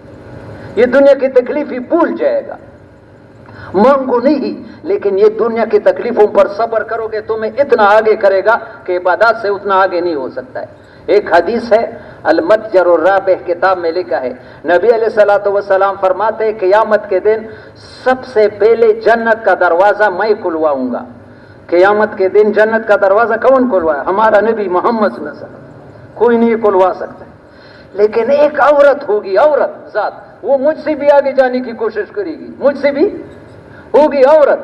یہ دنیا کی تکلیف ہی بھول جائے گا، مانگو نہیں، لیکن یہ دنیا کی تکلیفوں پر صبر کرو گے تمہیں اتنا آگے کرے گا کہ عبادات سے اتنا آگے نہیں ہو سکتا ہے۔ ایک حدیث ہے المتجر الرابح کتاب میں لکھا ہے، نبی علیہ الصلوۃ والسلام فرماتے ہیں قیامت کے دن سب سے پہلے جنت کا دروازہ میں کھلواؤں گا۔ قیامت کے دن جنت کا دروازہ کون کھلوائے؟ ہمارا نبی محمد صلی اللہ علیہ وسلم، کوئی نہیں کھلوا سکتا، لیکن ایک عورت ہوگی، عورت ذات، وہ مجھ سے بھی آگے جانے کی کوشش کرے گی، مجھ سے بھی ہوگی عورت،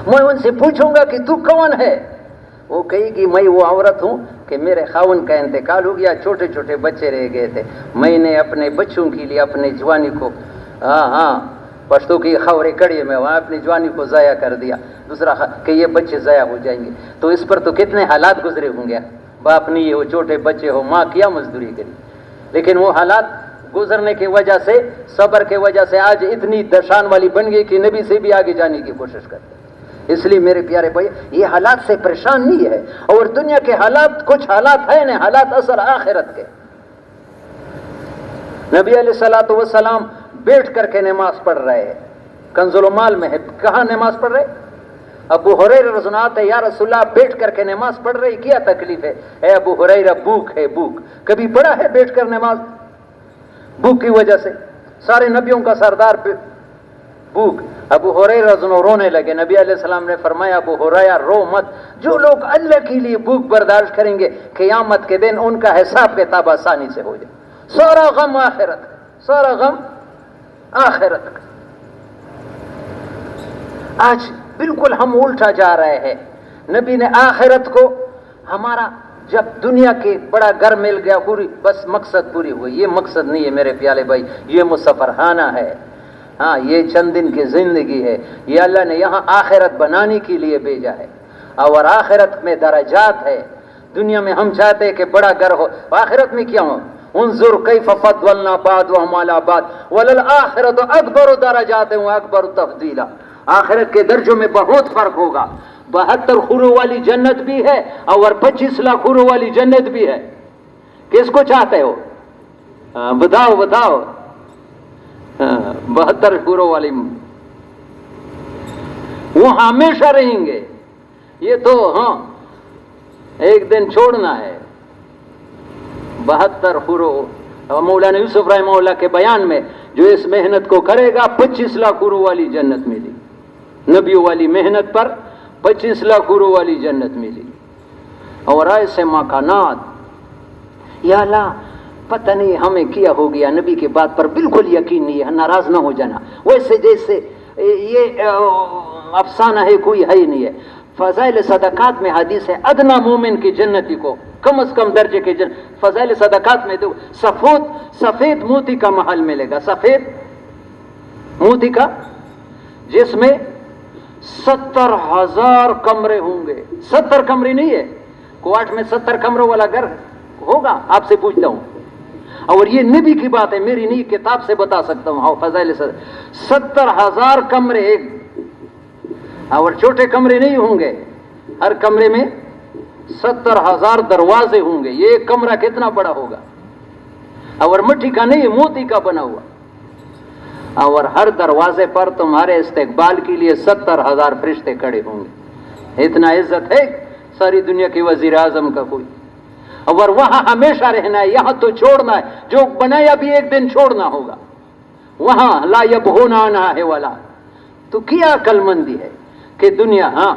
میں ان سے پوچھوں گا کہ تو کون ہے؟ وہ کہے گی میں وہ عورت ہوں کہ میرے خاون کا انتقال ہو گیا، چھوٹے چھوٹے بچے رہ گئے تھے، میں نے اپنے بچوں کے لیے اپنی جوانی کو پشتو کی خورے کڑی میں وہاں اپنی جوانی کو ضائع کر دیا، دوسرا کہ یہ بچے ضائع ہو جائیں گے، تو اس پر تو کتنے حالات گزرے ہوں گے، باپ نہیں ہو، چھوٹے بچے ہو، ماں کیا مزدوری کری، لیکن وہ حالات گزرنے کی وجہ سے، صبر کی وجہ سے آج اتنی درشان والی بن گئی کہ نبی سے بھی آگے جانے کی کوشش کرتے۔ اس لیے میرے پیارے بھائی یہ حالات سے پریشان نہیں ہے، اور دنیا کے حالات کچھ حالات ہیں نا، حالات اصل آخرت کے۔ نبی علیہ الصلوۃ والسلام بیٹھ کر کے نماز پڑھ رہے ہیں، کنز المال میں ہے، کہاں نماز پڑھ رہے؟ ابو ہریرہ رضی اللہ عنہ یا رسول اللہ بیٹھ کر کے نماز پڑھ رہے، کیا تکلیف ہے؟ اے ابو ہریرہ بھوک ہے، بھوک، کبھی پڑھا ہے بیٹھ کر نماز؟ بھوک کی وجہ سے سارے نبیوں کا سردار بھوک، ابو ہریرہ رونے لگے، نبی علیہ السلام نے فرمایا ابو ہریرہ رو مت، جو لوگ اللہ کے لیے بھوک برداشت کریں گے قیامت کے دن ان کا حساب کتاب آسانی سے ہو جائے، سارا غم آخرت، سارا غم آخرت۔ آج بالکل ہم الٹا جا رہے ہیں، نبی نے آخرت کو ہمارا جب دنیا کے بڑا گھر مل گیا پوری بس مقصد پوری ہوئی، یہ مقصد نہیں ہے میرے پیارے بھائی، یہ مسافرخانہ ہے، ہاں یہ چند دن کی زندگی ہے، یہ اللہ نے یہاں آخرت بنانے کے لیے بھیجا ہے، اور آخرت میں درجات ہے۔ دنیا میں ہم چاہتے ہیں کہ بڑا گھر ہو، آخرت میں کیا ہو؟ انظر کیف فضلنا بعضهم علی بعض وللآخرۃ اکبر درجات واکبر تفضیلا، آخرت کے درجوں میں بہت فرق ہوگا، 72 خوروں والی جنت بھی ہے اور 25 لاکھ خوروں والی جنت بھی ہے، کس کو چاہتے ہو؟ بتاؤ بتاؤ، 72 خوروں والی وہ ہمیشہ رہیں گے، یہ تو ہاں ایک دن چھوڑنا ہے۔ 72 خوروں، مولانا یوسف رحمہ اللہ کے بیان میں جو اس محنت کو کرے گا 25 لاکھ خوروں والی جنت ملی، نبیوں والی محنت پر 25 لاکھ خوروں والی جنت ملی، اور ایسے مکانات۔ یا اللہ پتہ نہیں ہمیں کیا ہو گیا، نبی کی بات پر بالکل یقین نہیں ہے، ناراض نہ ہو جانا، ویسے جیسے یہ افسانہ ہے کوئی ہے ہی نہیں ہے۔ فضائل صدقات میں حدیث ہے ادنا مومن کی جنتی کو کم از کم درجے کے فضائل صدقات میں تو سفید موتی کا محل ملے گا، سفید موتی کا، جس میں 70,000 کمرے ہوں گے، 70 کمرے نہیں ہے، کوارٹ میں 70 کمروں والا گھر ہوگا؟ آپ سے پوچھتا ہوں، اور یہ نبی کی بات ہے، میری نہیں کتاب سے بتا سکتا ہوں، ہاں فضائل 70,000 کمرے، اور چھوٹے کمرے نہیں ہوں گے، ہر کمرے میں 70,000 دروازے ہوں گے، یہ ایک کمرہ کتنا بڑا ہوگا، اور مٹی کا نہیں موتی کا بنا ہوا، اور ہر دروازے پر تمہارے استقبال کے لیے 70,000 فرشتے کھڑے ہوں گے۔ اتنا عزت ہے ساری دنیا کے وزیر اعظم کا کوئی؟ اور وہاں ہمیشہ رہنا ہے، یہاں تو چھوڑنا ہے، جو بنایا بھی ایک دن چھوڑنا ہوگا، وہاں لا یبغون عنہا حولا۔ تو کیا عقل مندی ہے کہ دنیا ہاں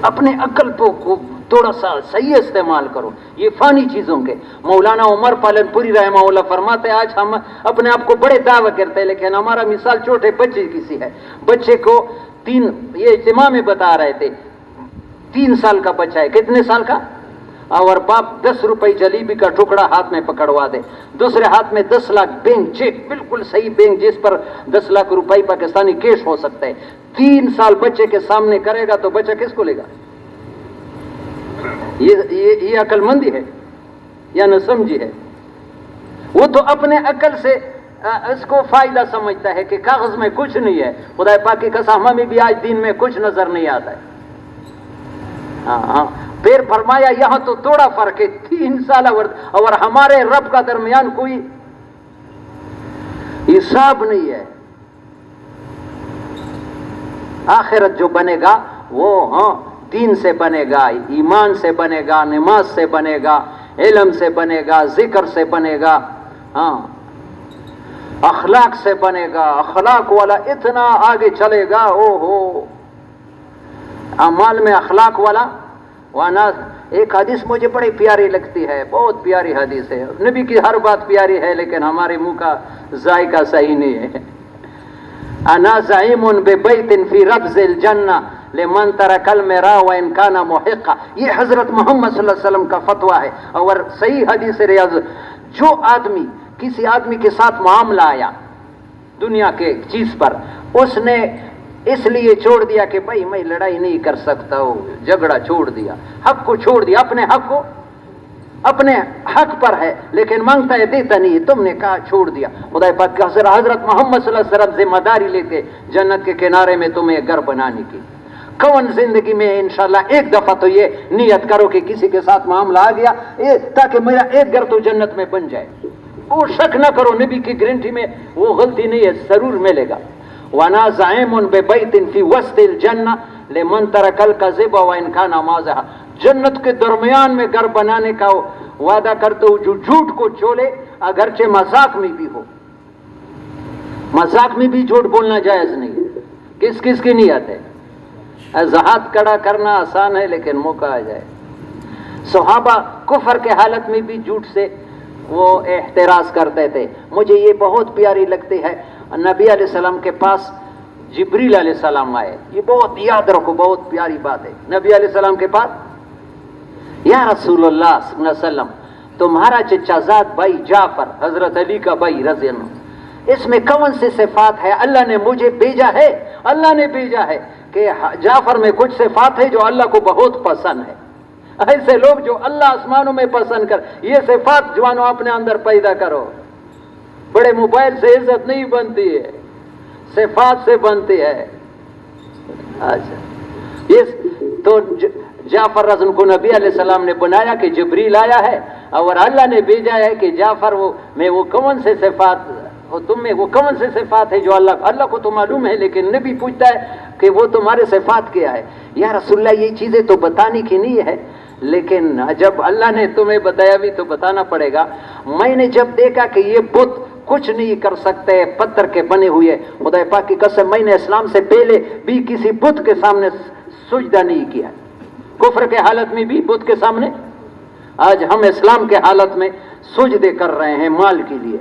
اپنے عقل کو تھوڑا سا صحیح استعمال کرو، یہ فانی چیزوں کے۔ مولانا عمر پالن پوری رحمہ اللہ فرماتے آج ہم اپنے آپ کو بڑے دعویٰ کرتے ہیں، لیکن ہمارا مثال چھوٹے بچے کی سی ہے۔ بچے کو یہ اجتماع میں بتا رہے تھے 3 سال کا بچہ ہے، کتنے سال کا؟ اور باپ 10 روپے جلیبی کا ٹکڑا ہاتھ میں پکڑوا دے، دوسرے ہاتھ میں 10 لاکھ بینک چیک، بالکل صحیح بینک جس پر 10 لاکھ روپے پاکستانی کیش ہو سکتا ہے، 3 سال بچے کے سامنے کرے گا تو بچہ کس کو لے گا؟ یہ عقل مندی ہے یا نہ سمجھی ہے؟ وہ تو اپنے عقل سے اس کو فائدہ سمجھتا ہے کہ کاغذ میں کچھ نہیں ہے. خدا پاک کی قسم ہمیں بھی آج دین میں کچھ نظر نہیں آتا ہے. ہاں پھر فرمایا یہاں تو تھوڑا فرق ہے 3 سال اور ہمارے رب کا درمیان کوئی حساب نہیں ہے. آخرت جو بنے گا وہ دین سے بنے گا، ایمان سے بنے گا، نماز سے بنے گا، علم سے بنے گا، ذکر سے بنے گا، اخلاق سے بنے گا. اخلاق والا اتنا آگے چلے گا، او ہو اعمال میں اخلاق والا. وانا ایک حدیث مجھے بڑی پیاری لگتی ہے، بہت پیاری حدیث ہے. نبی کی ہر بات پیاری ہے لیکن ہمارے منہ کا ذائقہ صحیح نہیں ہے. انا زعیم ببیت فی ربض الجنہ لمن ترک المراء وان کان محقا. یہ حضرت محمد صلی اللہ علیہ وسلم کا فتویٰ ہے اور صحیح حدیث ریاض. جو آدمی کسی آدمی کے ساتھ معاملہ آیا دنیا کے چیز پر، اس نے اس لیے چھوڑ دیا کہ بھائی میں لڑائی نہیں کر سکتا ہوں، جھگڑا چھوڑ دیا، حق کو چھوڑ دیا، اپنے حق کو اپنے حق پر ہے لیکن مانگتا ہے دیتا نہیں، تم نے کہا چھوڑ دیا. خدا پاک کا حضرت محمد صلی اللہ علیہ وسلم ذمہ داری لیتے جنت کے کنارے میں تمہیں گھر بنانے کی. کون زندگی میں انشاءاللہ ایک دفعہ تو یہ نیت کرو کہ کسی کے ساتھ معاملہ آ گیا تاکہ میرا ایک گھر تو جنت میں بن جائے. وہ شک نہ کرو نبی کی گارنٹی میں وہ غلطی نہیں ہے، ضرور ملے گا. وَأَنَا زَعِيمٌ بِبَيْتٍ فِي وَسْطِ الْجَنَّةِ لِمَنْ تَرَكَ الْكَذِبَ وَإِنْ كَانَ مَازِحًا. جنت کے درمیان میں گھر بنانے کا وعدہ کرتے ہو جو جھوٹ کو چھوڑے اگرچہ مذاق میں بھی ہو. مذاق میں بھی جھوٹ بولنا جائز نہیں ہے. کس کس کی نیت ہے؟ ہاتھ کڑا کرنا آسان ہے لیکن موقع آ جائے. صحابہ کفر کے حالت میں بھی جھوٹ سے وہ احتراز کرتے تھے. مجھے یہ بہت پیاری لگتی ہے. نبی علیہ السلام کے پاس جبریل علیہ السلام آئے. یہ بہت یاد رکھو، بہت پیاری بات ہے. نبی علیہ السلام کے پاس، یا رسول اللہ صلی اللہ علیہ وسلم تمہارا چچا زاد بھائی جعفر حضرت علی کا بھائی رضی اللہ عنہ، اس میں کون سی صفات ہے؟ اللہ نے مجھے بھیجا ہے، اللہ نے بھیجا ہے کہ جعفر میں کچھ صفات ہے جو اللہ کو بہت پسند ہے. ایسے لوگ جو اللہ آسمانوں میں پسند کر، یہ صفات جوانوں اپنے اندر پیدا کرو. بڑے موبائل سے عزت نہیں بنتی ہے، صفات سے بنتی ہے. اچھا یہ تو جعفر رضن کو نبی علیہ السلام نے بنایا کہ جبریل آیا ہے اور اللہ نے بھیجا ہے کہ جعفر میں وہ کون سے صفات، تم میں وہ کون سے صفات ہے جو اللہ کو تو معلوم ہے لیکن نبی پوچھتا ہے کہ وہ تمہارے صفات کیا ہے. یا رسول اللہ یہ چیزیں تو بتانے کی نہیں ہے لیکن جب اللہ نے تمہیں بتایا بھی تو بتانا پڑے گا. میں نے جب دیکھا کہ یہ بت کچھ نہیں کر سکتے، پتھر کے بنے ہوئے، خدا پاک کی قسم میں نے اسلام سے پہلے بھی کسی بت کے سامنے سجدہ نہیں کیا. کفر کے حالت میں بھی بت کے سامنے. آج ہم اسلام کے حالت میں سجدے کر رہے ہیں مال کے لیے.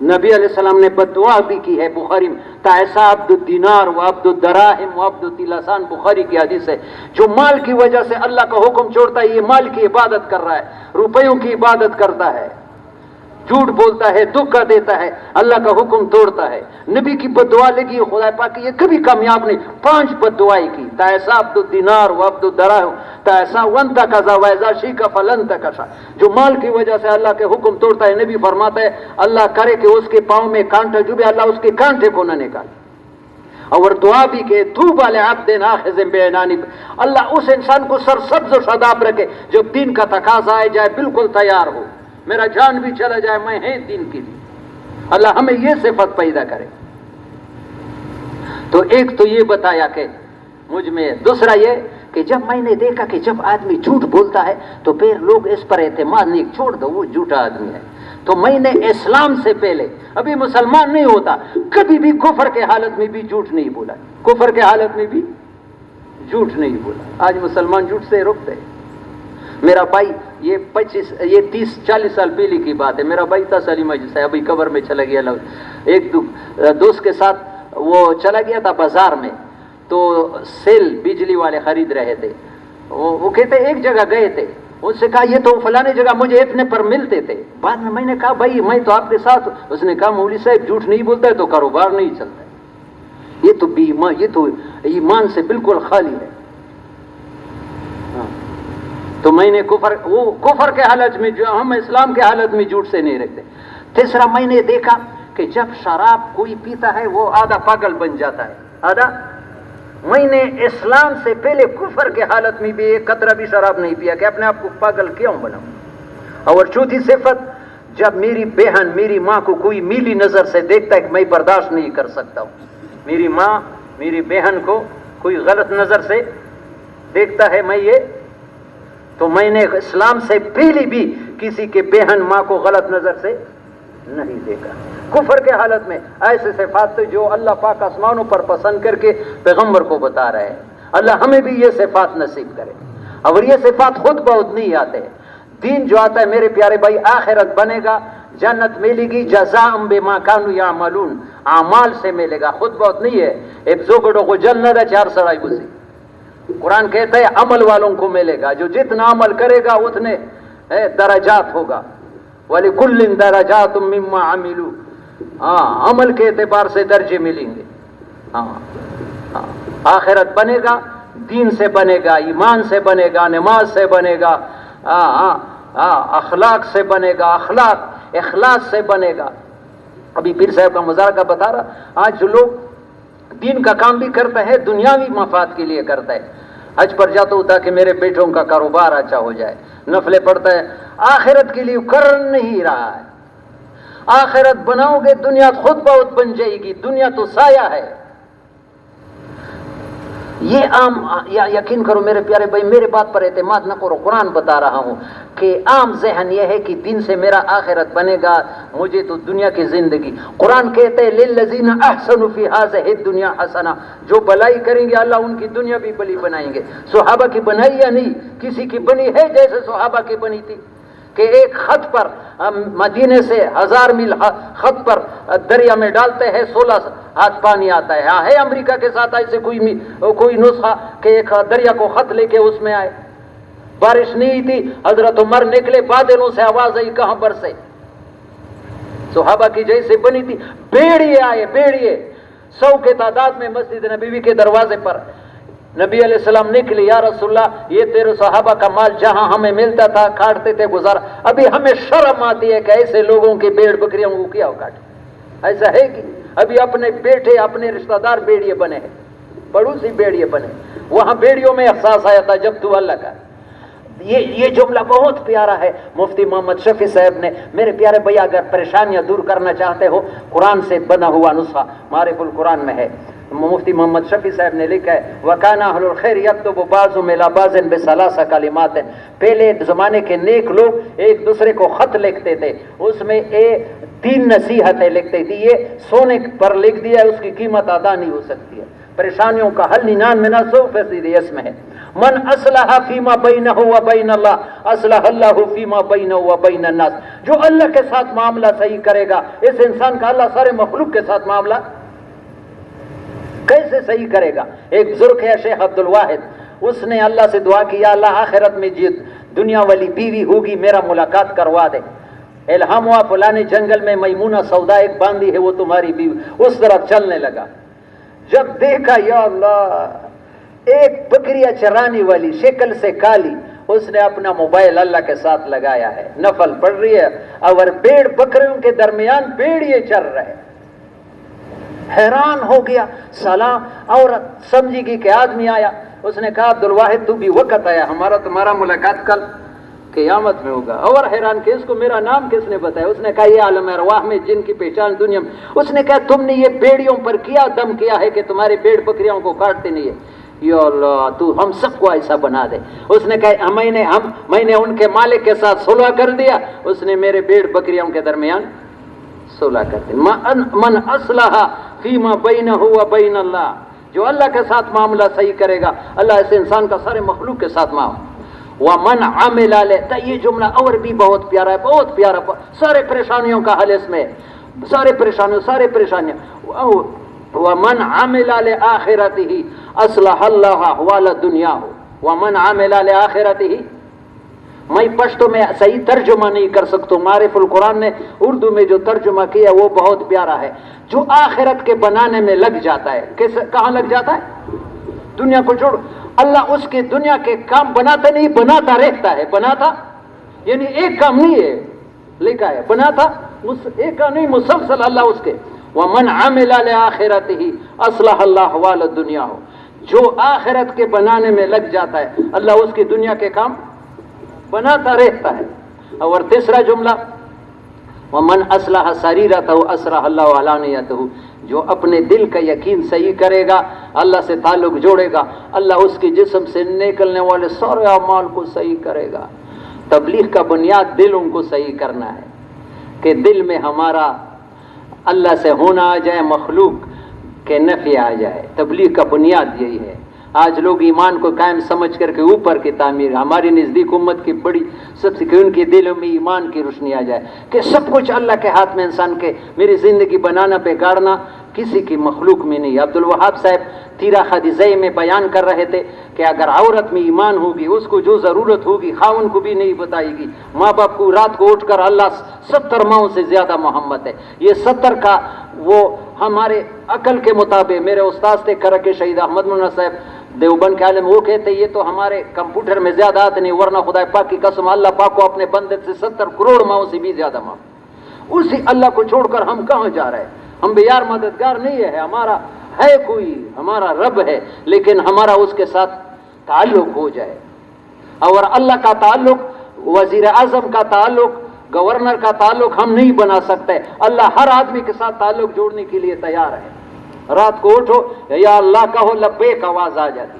نبی علیہ السلام نے بددعا بھی کی ہے. بخاری میں تعیسا عبد الدینار و عبد الدراہم و عبد التلاسان، بخاری کی حدیث ہے. جو مال کی وجہ سے اللہ کا حکم چھوڑتا ہے، یہ مال کی عبادت کر رہا ہے، روپیوں کی عبادت کرتا ہے، جھوٹ بولتا ہے، دھوکہ دیتا ہے، اللہ کا حکم توڑتا ہے. نبی کی بددعا لگی، خدا پاک کی یہ کبھی کامیاب نہیں. 5 بددعائیں کی. تعیسا عبد الدینار و عبد الدراہم تعیسا وانتکذا وإذا شیک فلانتکشا. جو مال کی وجہ سے اللہ کے حکم توڑتا ہے، نبی فرماتا ہے اللہ کرے کہ اس کے پاؤں میں کانٹا ڈوبے، اللہ اس کے کانٹے کو نہ نکالے. اور دعا بھی کہ طوبی لعبد آخذ بعنان، اللہ اس انسان کو سرسبز و شاداب رکھے جب دین کا تقاضا آئے جائے بالکل تیار ہو، میرا جان بھی چلا جائے میں ہے دین کے لیے. اللہ ہمیں یہ صفت پیدا کرے. تو ایک تو یہ بتایا کہ مجھ میں، دوسرا یہ کہ جب میں نے دیکھا کہ جب آدمی جھوٹ بولتا ہے تو پھر لوگ اس پر اعتماد نہیں، چھوڑ دو وہ جھوٹا آدمی ہے. تو میں نے اسلام سے پہلے، ابھی مسلمان نہیں ہوتا، کبھی بھی کفر کے حالت میں بھی جھوٹ نہیں بولا. کفر کے حالت میں بھی جھوٹ نہیں بولا. آج مسلمان جھوٹ سے روکتے ہیں. میرا بھائی یہ 30-40 سال پہلے کی بات ہے. میرا بھائی تھا سلیم جیسا، ابھی قبر میں چلا گیا. ایک دوست کے ساتھ وہ چلا گیا تھا بازار میں، تو سیل بجلی والے خرید رہے تھے. وہ کہتے ایک جگہ گئے تھے، اس سے کہا یہ تو فلانے جگہ مجھے اتنے پر ملتے تھے. بعد میں نے کہا بھائی میں تو آپ کے ساتھ. اس نے کہا مولوی صاحب جھوٹ نہیں بولتا ہے تو کاروبار نہیں چلتا ہے. یہ تو یہ تو ایمان سے بالکل خالی ہے. تو میں نے کفر کے حالت میں، جو ہم اسلام کے حالت میں جھوٹ سے نہیں رکھتے. تیسرا میں نے دیکھا کہ جب شراب کوئی پیتا ہے وہ آدھا پاگل بن جاتا ہے، آدھا۔ میں نے اسلام سے پہلے کفر کے حالت میں بھی ایک قطرہ بھی شراب نہیں پیا کہ اپنے آپ کو پاگل کیوں بناؤں۔ اور چوتھی صفت، جب میری بہن میری ماں کو کوئی میلی نظر سے دیکھتا ہے کہ میں برداشت نہیں کر سکتا ہوں، میری ماں میری بہن کو کوئی غلط نظر سے دیکھتا ہے، تو میں نے اسلام سے پہلے بھی کسی کے بہن ماں کو غلط نظر سے نہیں دیکھا۔ کفر کے حالت میں ایسے صفات تھے جو اللہ پاک آسمانوں پر پسند کر کے پیغمبر کو بتا رہے ہیں۔ اللہ ہمیں بھی یہ صفات نصیب کرے، اور یہ صفات خود بہت نہیں آتے۔ دین جو آتا ہے میرے پیارے بھائی، آخرت بنے گا، جنت ملے گی، جزاء بما کانوا یعملون، اعمال سے ملے گا، خود بہت نہیں ہے۔ ایک زوگڑوں کو جنت ہے، چار سڑائی گزی۔ قرآن کہتا ہے عمل والوں کو ملے گا، جو جتنا عمل کرے گا اتنے درجات ہوگا، وَلِكُلٍّ دَرَجَاتٌ مِّمَّا عَمِلُوا، عمل کے اعتبار سے درجے ملیں گے۔ آخرت بنے گا، دین سے بنے گا، ایمان سے بنے گا، نماز سے بنے گا، اخلاق سے بنے گا، اخلاص سے بنے گا۔ ابھی پیر صاحب کا مذاکرہ بتا رہا، آج جو لوگ دین کا کام بھی کرتا ہے دنیاوی مفاد کے لیے کرتا ہے، حج پر جاتا ہوتا کہ میرے بیٹوں کا کاروبار اچھا ہو جائے، نفلیں پڑھتا ہے، آخرت کے لیے کر نہیں رہا ہے۔ آخرت بناؤ گے دنیا خود بہت بن جائے گی، دنیا تو سایہ ہے۔ یہ عام یقین کرو میرے پیارے بھائی، میرے بات پر اعتماد نہ کرو، قرآن بتا رہا ہوں کہ عام ذہن یہ ہے کہ دین سے میرا آخرت بنے گا، مجھے تو دنیا کی زندگی۔ قرآن کہتے ہیں للذین احسنوا فی ہذہ الدنیا حسنہ، جو بلائی کریں گے اللہ ان کی دنیا بھی بلی بنائیں گے۔ صحابہ کی بنائی یا نہیں؟ کسی کی بنی ہے جیسے صحابہ کی بنی تھی کہ ایک خط پر مدینے سے 1000 میل خط پر دریا میں ڈالتے ہیں 16 ہاتھ پانی آتا ہے۔ ہاں ہے امریکہ کے ساتھ ایسے کوئی نسخہ کہ ایک دریا کو خط لے کے اس میں آئے؟ بارش نہیں تھی، حضرت عمر نکلے، بادلوں سے آواز آئی، کہاں برسے؟ صحابہ کی جیسے بنی تھی۔ بیڑیے آئے، بیڑیے 100 کے تعداد میں مسجد نبوی کے دروازے پر نبی علیہ السلام نکلے، یا رسول اللہ یہ تیرے صحابہ کا مال جہاں ہمیں ملتا تھا کاٹتے تھے گزارا، ابھی ہمیں شرم آتی ہے کہ ایسے لوگوں کی بھیڑ بکریوں کو کیا کاٹے۔ ایسا ہے کہ ابھی اپنے بیٹے اپنے رشتہ دار بیڑیے بنے ہیں، پڑوسی بیڑیے بنے، وہاں بیڑیوں میں احساس آیا تھا جب تو اللہ کا۔ یہ جملہ بہت پیارا ہے مفتی محمد شفیع صاحب نے۔ میرے پیارے بھائی، اگر پریشانیاں دور کرنا چاہتے ہو، قرآن سے بنا ہوا نسخہ معارف القرآن میں ہے، مفتی محمد شفیع صاحب نے لکھا ہے وَكَانَ أَهْلُ الْخَيْرِ يَكْتُبُ بَعْضُهُمْ إِلَىٰ بَعْضٍ بِثَلَاثِ كَلِمَاتٍ، پہلے زمانے کے نیک لوگ ایک دوسرے کو خط لکھتے تھے، اس میں 3 نصیحتیں لکھتے تھے، یہ سونے پر لکھ دیا ہے، اس کی قیمت ادا نہیں ہو سکتی ہے۔ پریشانیوں کا حل 99% اس میں ہے۔ من اصلح فیما بینہ و بین اللہ اصلح اللہ فیما بینہ و بین الناس، جو اللہ کے ساتھ معاملہ صحیح کرے گا، اس انسان کا اللہ سارے مخلوق کے ساتھ معاملہ کیسے صحیح کرے گا؟ ایک بزرگ ہے شیخ عبد الواحد، اس نے اللہ سے دعا کی، یا اللہ آخرت میں دنیا والی بیوی ہوگی میرا ملاقات کروا دے۔ الہام ہوا فلانے جنگل میں میمونہ سودا ایک باندھی ہے، وہ تمہاری بیوی، اس طرف چلنے لگا۔ جب دیکھا یا اللہ ایک بکریاں چرانے والی، شکل سے کالی، اس نے اپنا موبائل اللہ کے ساتھ لگایا ہے، نفل پڑھ رہی ہے، اور بھیڑ بکریوں کے درمیان بھیڑیے چر رہے۔ حیران ہو گیا، سلام، عورت سمجھی گی کہ آدمی آیا، اس نے کہا عبد الواحد تو بھی وقت آیا، تمہارا ملاقات کل قیامت میں ہوگا۔ اور حیران کہ اس کو میرا نام کس نے بتایا؟ اس نے کہا یہ عالم ارواح میں جن کی پہچان دنیا میں۔ اس نے کہا تم نے یہ بیڑیوں پر کیا دم کیا ہے کہ تمہارے بیڑ بکریوں کو کاٹتے نہیں ہے؟ یا اللہ تو ہم سب کو ایسا بنا دے۔ اس نے کہا میں نے ان کے مالک کے ساتھ صلح کر دیا، اس نے میرے بیڑ بکریوں کے درمیان صلح کر دی۔ من اصلح فیما بینہ و بین اللہ، جو اللہ کے ساتھ معاملہ صحیح کرے گا اللہ ایسے انسان کا سارے مخلوق کے ساتھ معاملہ۔ وَمَنْ عَمِلَ لَهُ، یہ جملہ اور بھی بہت پیارا ہے، بہت پیارا، سارے پریشانیوں کا حل اس میں، سارے پریشانیاں۔ وَمَنْ عَمِلَ لِآخِرَتِهِ أَصْلَحَ اللَّهُ أَحْوَالَ دُنْيَاهُ وَمَنْ عَمِلَ لِآخِرَتِهِ۔ میں پشتو میں صحیح ترجمہ نہیں کر سکتا، معارف القرآن نے اردو میں جو ترجمہ کیا وہ بہت پیارا ہے۔ جو آخرت کے بنانے میں لگ جاتا ہے، کہاں لگ جاتا ہے؟ دنیا کو چھوڑ، اللہ اس کے دنیا کے کام بناتا نہیں، بناتا رہتا ہے۔ بناتا یعنی ایک کام نہیں ہے، لکھا ہے بناتا اس ایک کا نہیں مسلسل اللہ اس کے ومن عمل لآخرتہ اصلح اللہ احوال الدنیا ہو، جو آخرت کے بنانے میں لگ جاتا ہے اللہ اس کی دنیا کے کام بناتا رہتا ہے۔ اور تیسرا جملہ ومن اصلح سریرتہ اصلح اللہ علانیتہ، جو اپنے دل کا یقین صحیح کرے گا، اللہ سے تعلق جوڑے گا، اللہ اس کے جسم سے نکلنے والے سارے اعمال کو صحیح کرے گا۔ تبلیغ کا بنیاد دلوں کو صحیح کرنا ہے کہ دل میں ہمارا اللہ سے ہونا آ جائے، مخلوق کے نفی آ جائے۔ تبلیغ کا بنیاد یہی ہے۔ آج لوگ ایمان کو قائم سمجھ کر کے اوپر کی تعمیر، ہماری نزدیک امت کی بڑی سب سے کہ ان کے دلوں میں ایمان کی روشنی آ جائے کہ سب کچھ اللہ کے ہاتھ میں، انسان کے میری زندگی بنانا بگاڑنا کسی کی مخلوق میں نہیں۔ عبدالوہاب صاحب تیرہ خدیجہ میں بیان کر رہے تھے کہ اگر عورت میں ایمان ہوگی، اس کو جو ضرورت ہوگی خاون کو بھی نہیں بتائے گی۔ ماں باپ کو رات کو اٹھ کر اللہ 70 ماؤں سے زیادہ محمد ہے، یہ 70 کا وہ ہمارے عقل کے مطابق، میرے استاد تھے کرک شہید احمد مولانا صاحب دیوبند کے عالم، وہ کہتے یہ تو ہمارے کمپیوٹر میں زیادہ آتے نہیں، ورنہ خدا پاک کی قسم اللہ پاک کو اپنے بندے سے 70 کروڑ ماؤں سے بھی زیادہ ماں، اسی اللہ کو چھوڑ کر ہم کہاں جا رہے ہیں؟ ہم بھی یار مددگار نہیں ہے، ہمارا ہے کوئی، ہمارا رب ہے، لیکن ہمارا اس کے ساتھ تعلق ہو جائے۔ اور اللہ کا تعلق، وزیر اعظم کا تعلق، گورنر کا تعلق ہم نہیں بنا سکتے، اللہ ہر آدمی کے ساتھ تعلق جوڑنے کے لیے تیار ہے۔ رات کو اٹھو یا اللہ کہو، لبیک آواز آ جاتی۔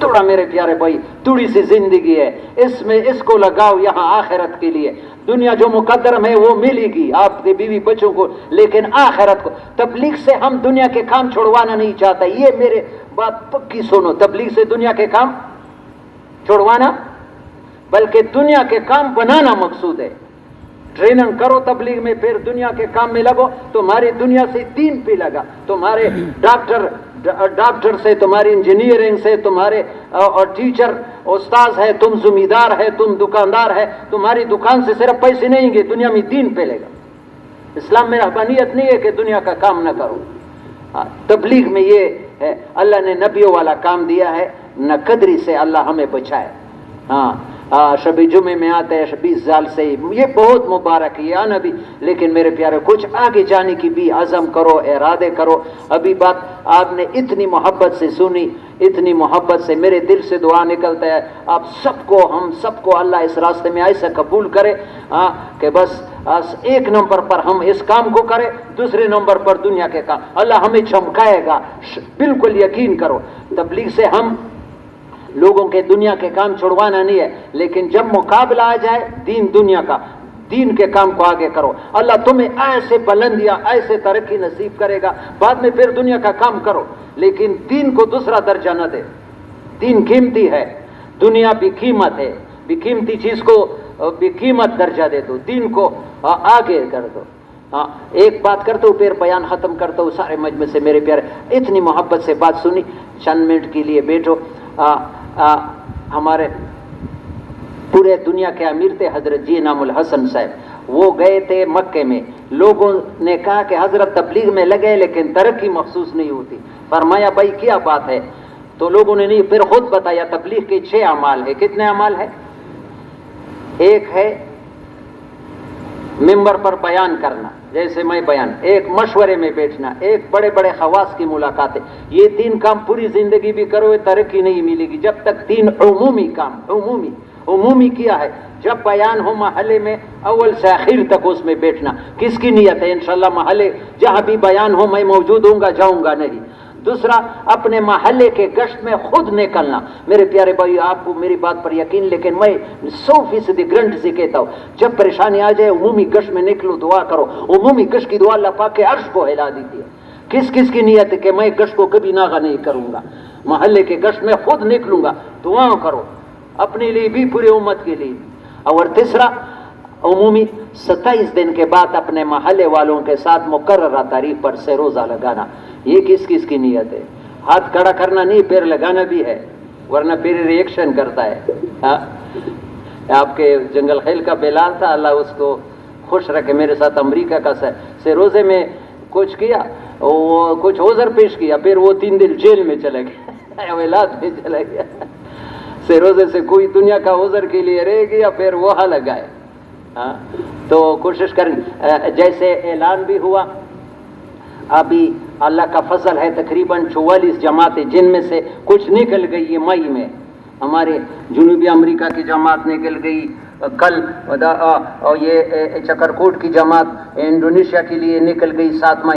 تھوڑا میرے پیارے بھائی، تھوڑی سی زندگی ہے، اس میں اس کو لگاؤ یہاں آخرت کے لیے۔ دنیا جو مقدر ہے وہ ملے گی آپ کے بیوی بچوں کو، لیکن آخرت کو تبلیغ سے ہم دنیا کے کام چھوڑوانا نہیں چاہتے، یہ میرے بات پکی سنو، تبلیغ سے دنیا کے کام چھوڑوانا بلکہ دنیا کے کام بنانا مقصود ہے۔ ٹریننگ کرو تبلیغ میں، پھر دنیا کے کام میں لگو، تمہاری دنیا سے دین پہ لگا، تمہارے ڈاکٹر سے، تمہاری انجینئرنگ سے، تمہارے اور ٹیچر استاذ ہے، تم زمیندار ہے، تم دکاندار ہے، تمہاری دکان سے صرف پیسے نہیں گے، دنیا میں دین پہ لے گا۔ اسلام میں رہبانیت نہیں ہے کہ دنیا کا کام نہ کرو۔ تبلیغ میں یہ ہے، اللہ نے نبیوں والا کام دیا ہے، نہ قدری سے اللہ ہمیں بچائے۔ شب جمعے میں آتے ہیں 20 سال سے، یہ بہت مبارک ہے آنا بھی، لیکن میرے پیارے کچھ آگے جانے کی بھی عزم کرو، ارادے کرو۔ ابھی بات آپ نے اتنی محبت سے سنی، اتنی محبت سے میرے دل سے دعا نکلتا ہے آپ سب کو، ہم سب کو اللہ اس راستے میں ایسا قبول کرے کہ بس ایک نمبر پر ہم اس کام کو کریں، دوسرے نمبر پر دنیا کے کام اللہ ہمیں چمکائے گا۔ بالکل یقین کرو، تبلیغ سے ہم لوگوں کے دنیا کے کام چھڑوانا نہیں ہے، لیکن جب مقابلہ آ جائے دین دنیا کا، دین کے کام کو آگے کرو، اللہ تمہیں ایسے بلندیاں، ایسے ترقی نصیب کرے گا، بعد میں پھر دنیا کا کام کرو، لیکن دین کو دوسرا درجہ نہ دے۔ دین قیمتی ہے، دنیا بھی قیمت ہے، بھی قیمتی چیز کو بھی قیمت درجہ دے دو، دین کو آگے کر دو۔ ایک بات کرتا ہوں پھر بیان ختم کرتا ہوں، سارے مجمع سے میرے پیارے اتنی محبت سے بات سنی، چند منٹ کے لیے بیٹھو۔ ہمارے پورے دنیا کے امیر تھے حضرت جی انعام الحسن صاحب، وہ گئے تھے مکے میں، لوگوں نے کہا کہ حضرت تبلیغ میں لگے لیکن ترقی محسوس نہیں ہوتی۔ فرمایا بھائی کیا بات ہے؟ تو لوگوں نے نہیں، پھر خود بتایا تبلیغ کے 6 اعمال ہے۔ کتنے اعمال ہے؟ ایک ہے ممبر پر بیان کرنا، جیسے میں بیان، ایک مشورے میں بیٹھنا، ایک بڑے بڑے خواص کی ملاقاتیں۔ یہ 3 کام پوری زندگی بھی کرو ترقی نہیں ملے گی جب تک 3 عمومی کام، عمومی کیا ہے؟ جب بیان ہو محلے میں اول سے آخر تک اس میں بیٹھنا، کس کی نیت ہے انشاءاللہ محلے جہاں بھی بیان ہو میں موجود ہوں گا، جاؤں گا نہیں۔ دوسرا اپنے محلے کے گشت میں خود نکلنا۔ میرے پیارے بھائی آپ کو میری بات پر یقین، لیکن میں 100% گرنٹ سے کہتا ہوں جب پریشانی آ جائے عمومی گشت میں نکلو، دعا کرو۔ عمومی گشت کی دعا اللہ پاک کے عرش کو ہلا دیتی ہے۔ کس کس کی نیت ہے کہ میں گشت کو کبھی ناغہ نہیں کروں گا، محلے کے گشت میں خود نکلوں گا، دعا کرو اپنے لیے بھی پورے امت کے لیے۔ اور تیسرا عمومی 27 دن کے بعد اپنے محلے والوں کے ساتھ مقررہ تاریخ پر سے روزہ لگانا۔ یہ کس کس کی نیت ہے؟ ہاتھ کھڑا کرنا نہیں، پیر لگانا بھی ہے، ورنہ پیر ریئیکشن کرتا ہے۔ آپ کے جنگل خیل کا بلال تھا، اللہ اس کو خوش رکھے، میرے ساتھ امریکہ کا سے روزے میں کچھ کیا، وہ کچھ عذر پیش کیا، پھر وہ 3 دن جیل میں چلے گئے، اولاد میں چلے گیا۔ سے روزے سے کوئی دنیا کا عذر کے لیے رہ گیا، پھر وہ لگائے ہاں تو کوشش کریں. جیسے اعلان بھی ہوا ابھی اللہ کا فضل ہے تقریباً 44 جماعتیں جن میں سے کچھ نکل گئی یہ مئی میں. ہمارے جنوبی امریکہ کی جماعت نکل گئی کل، اور یہ چکرکوٹ کی جماعت انڈونیشیا کے لیے نکل گئی 7 مئی.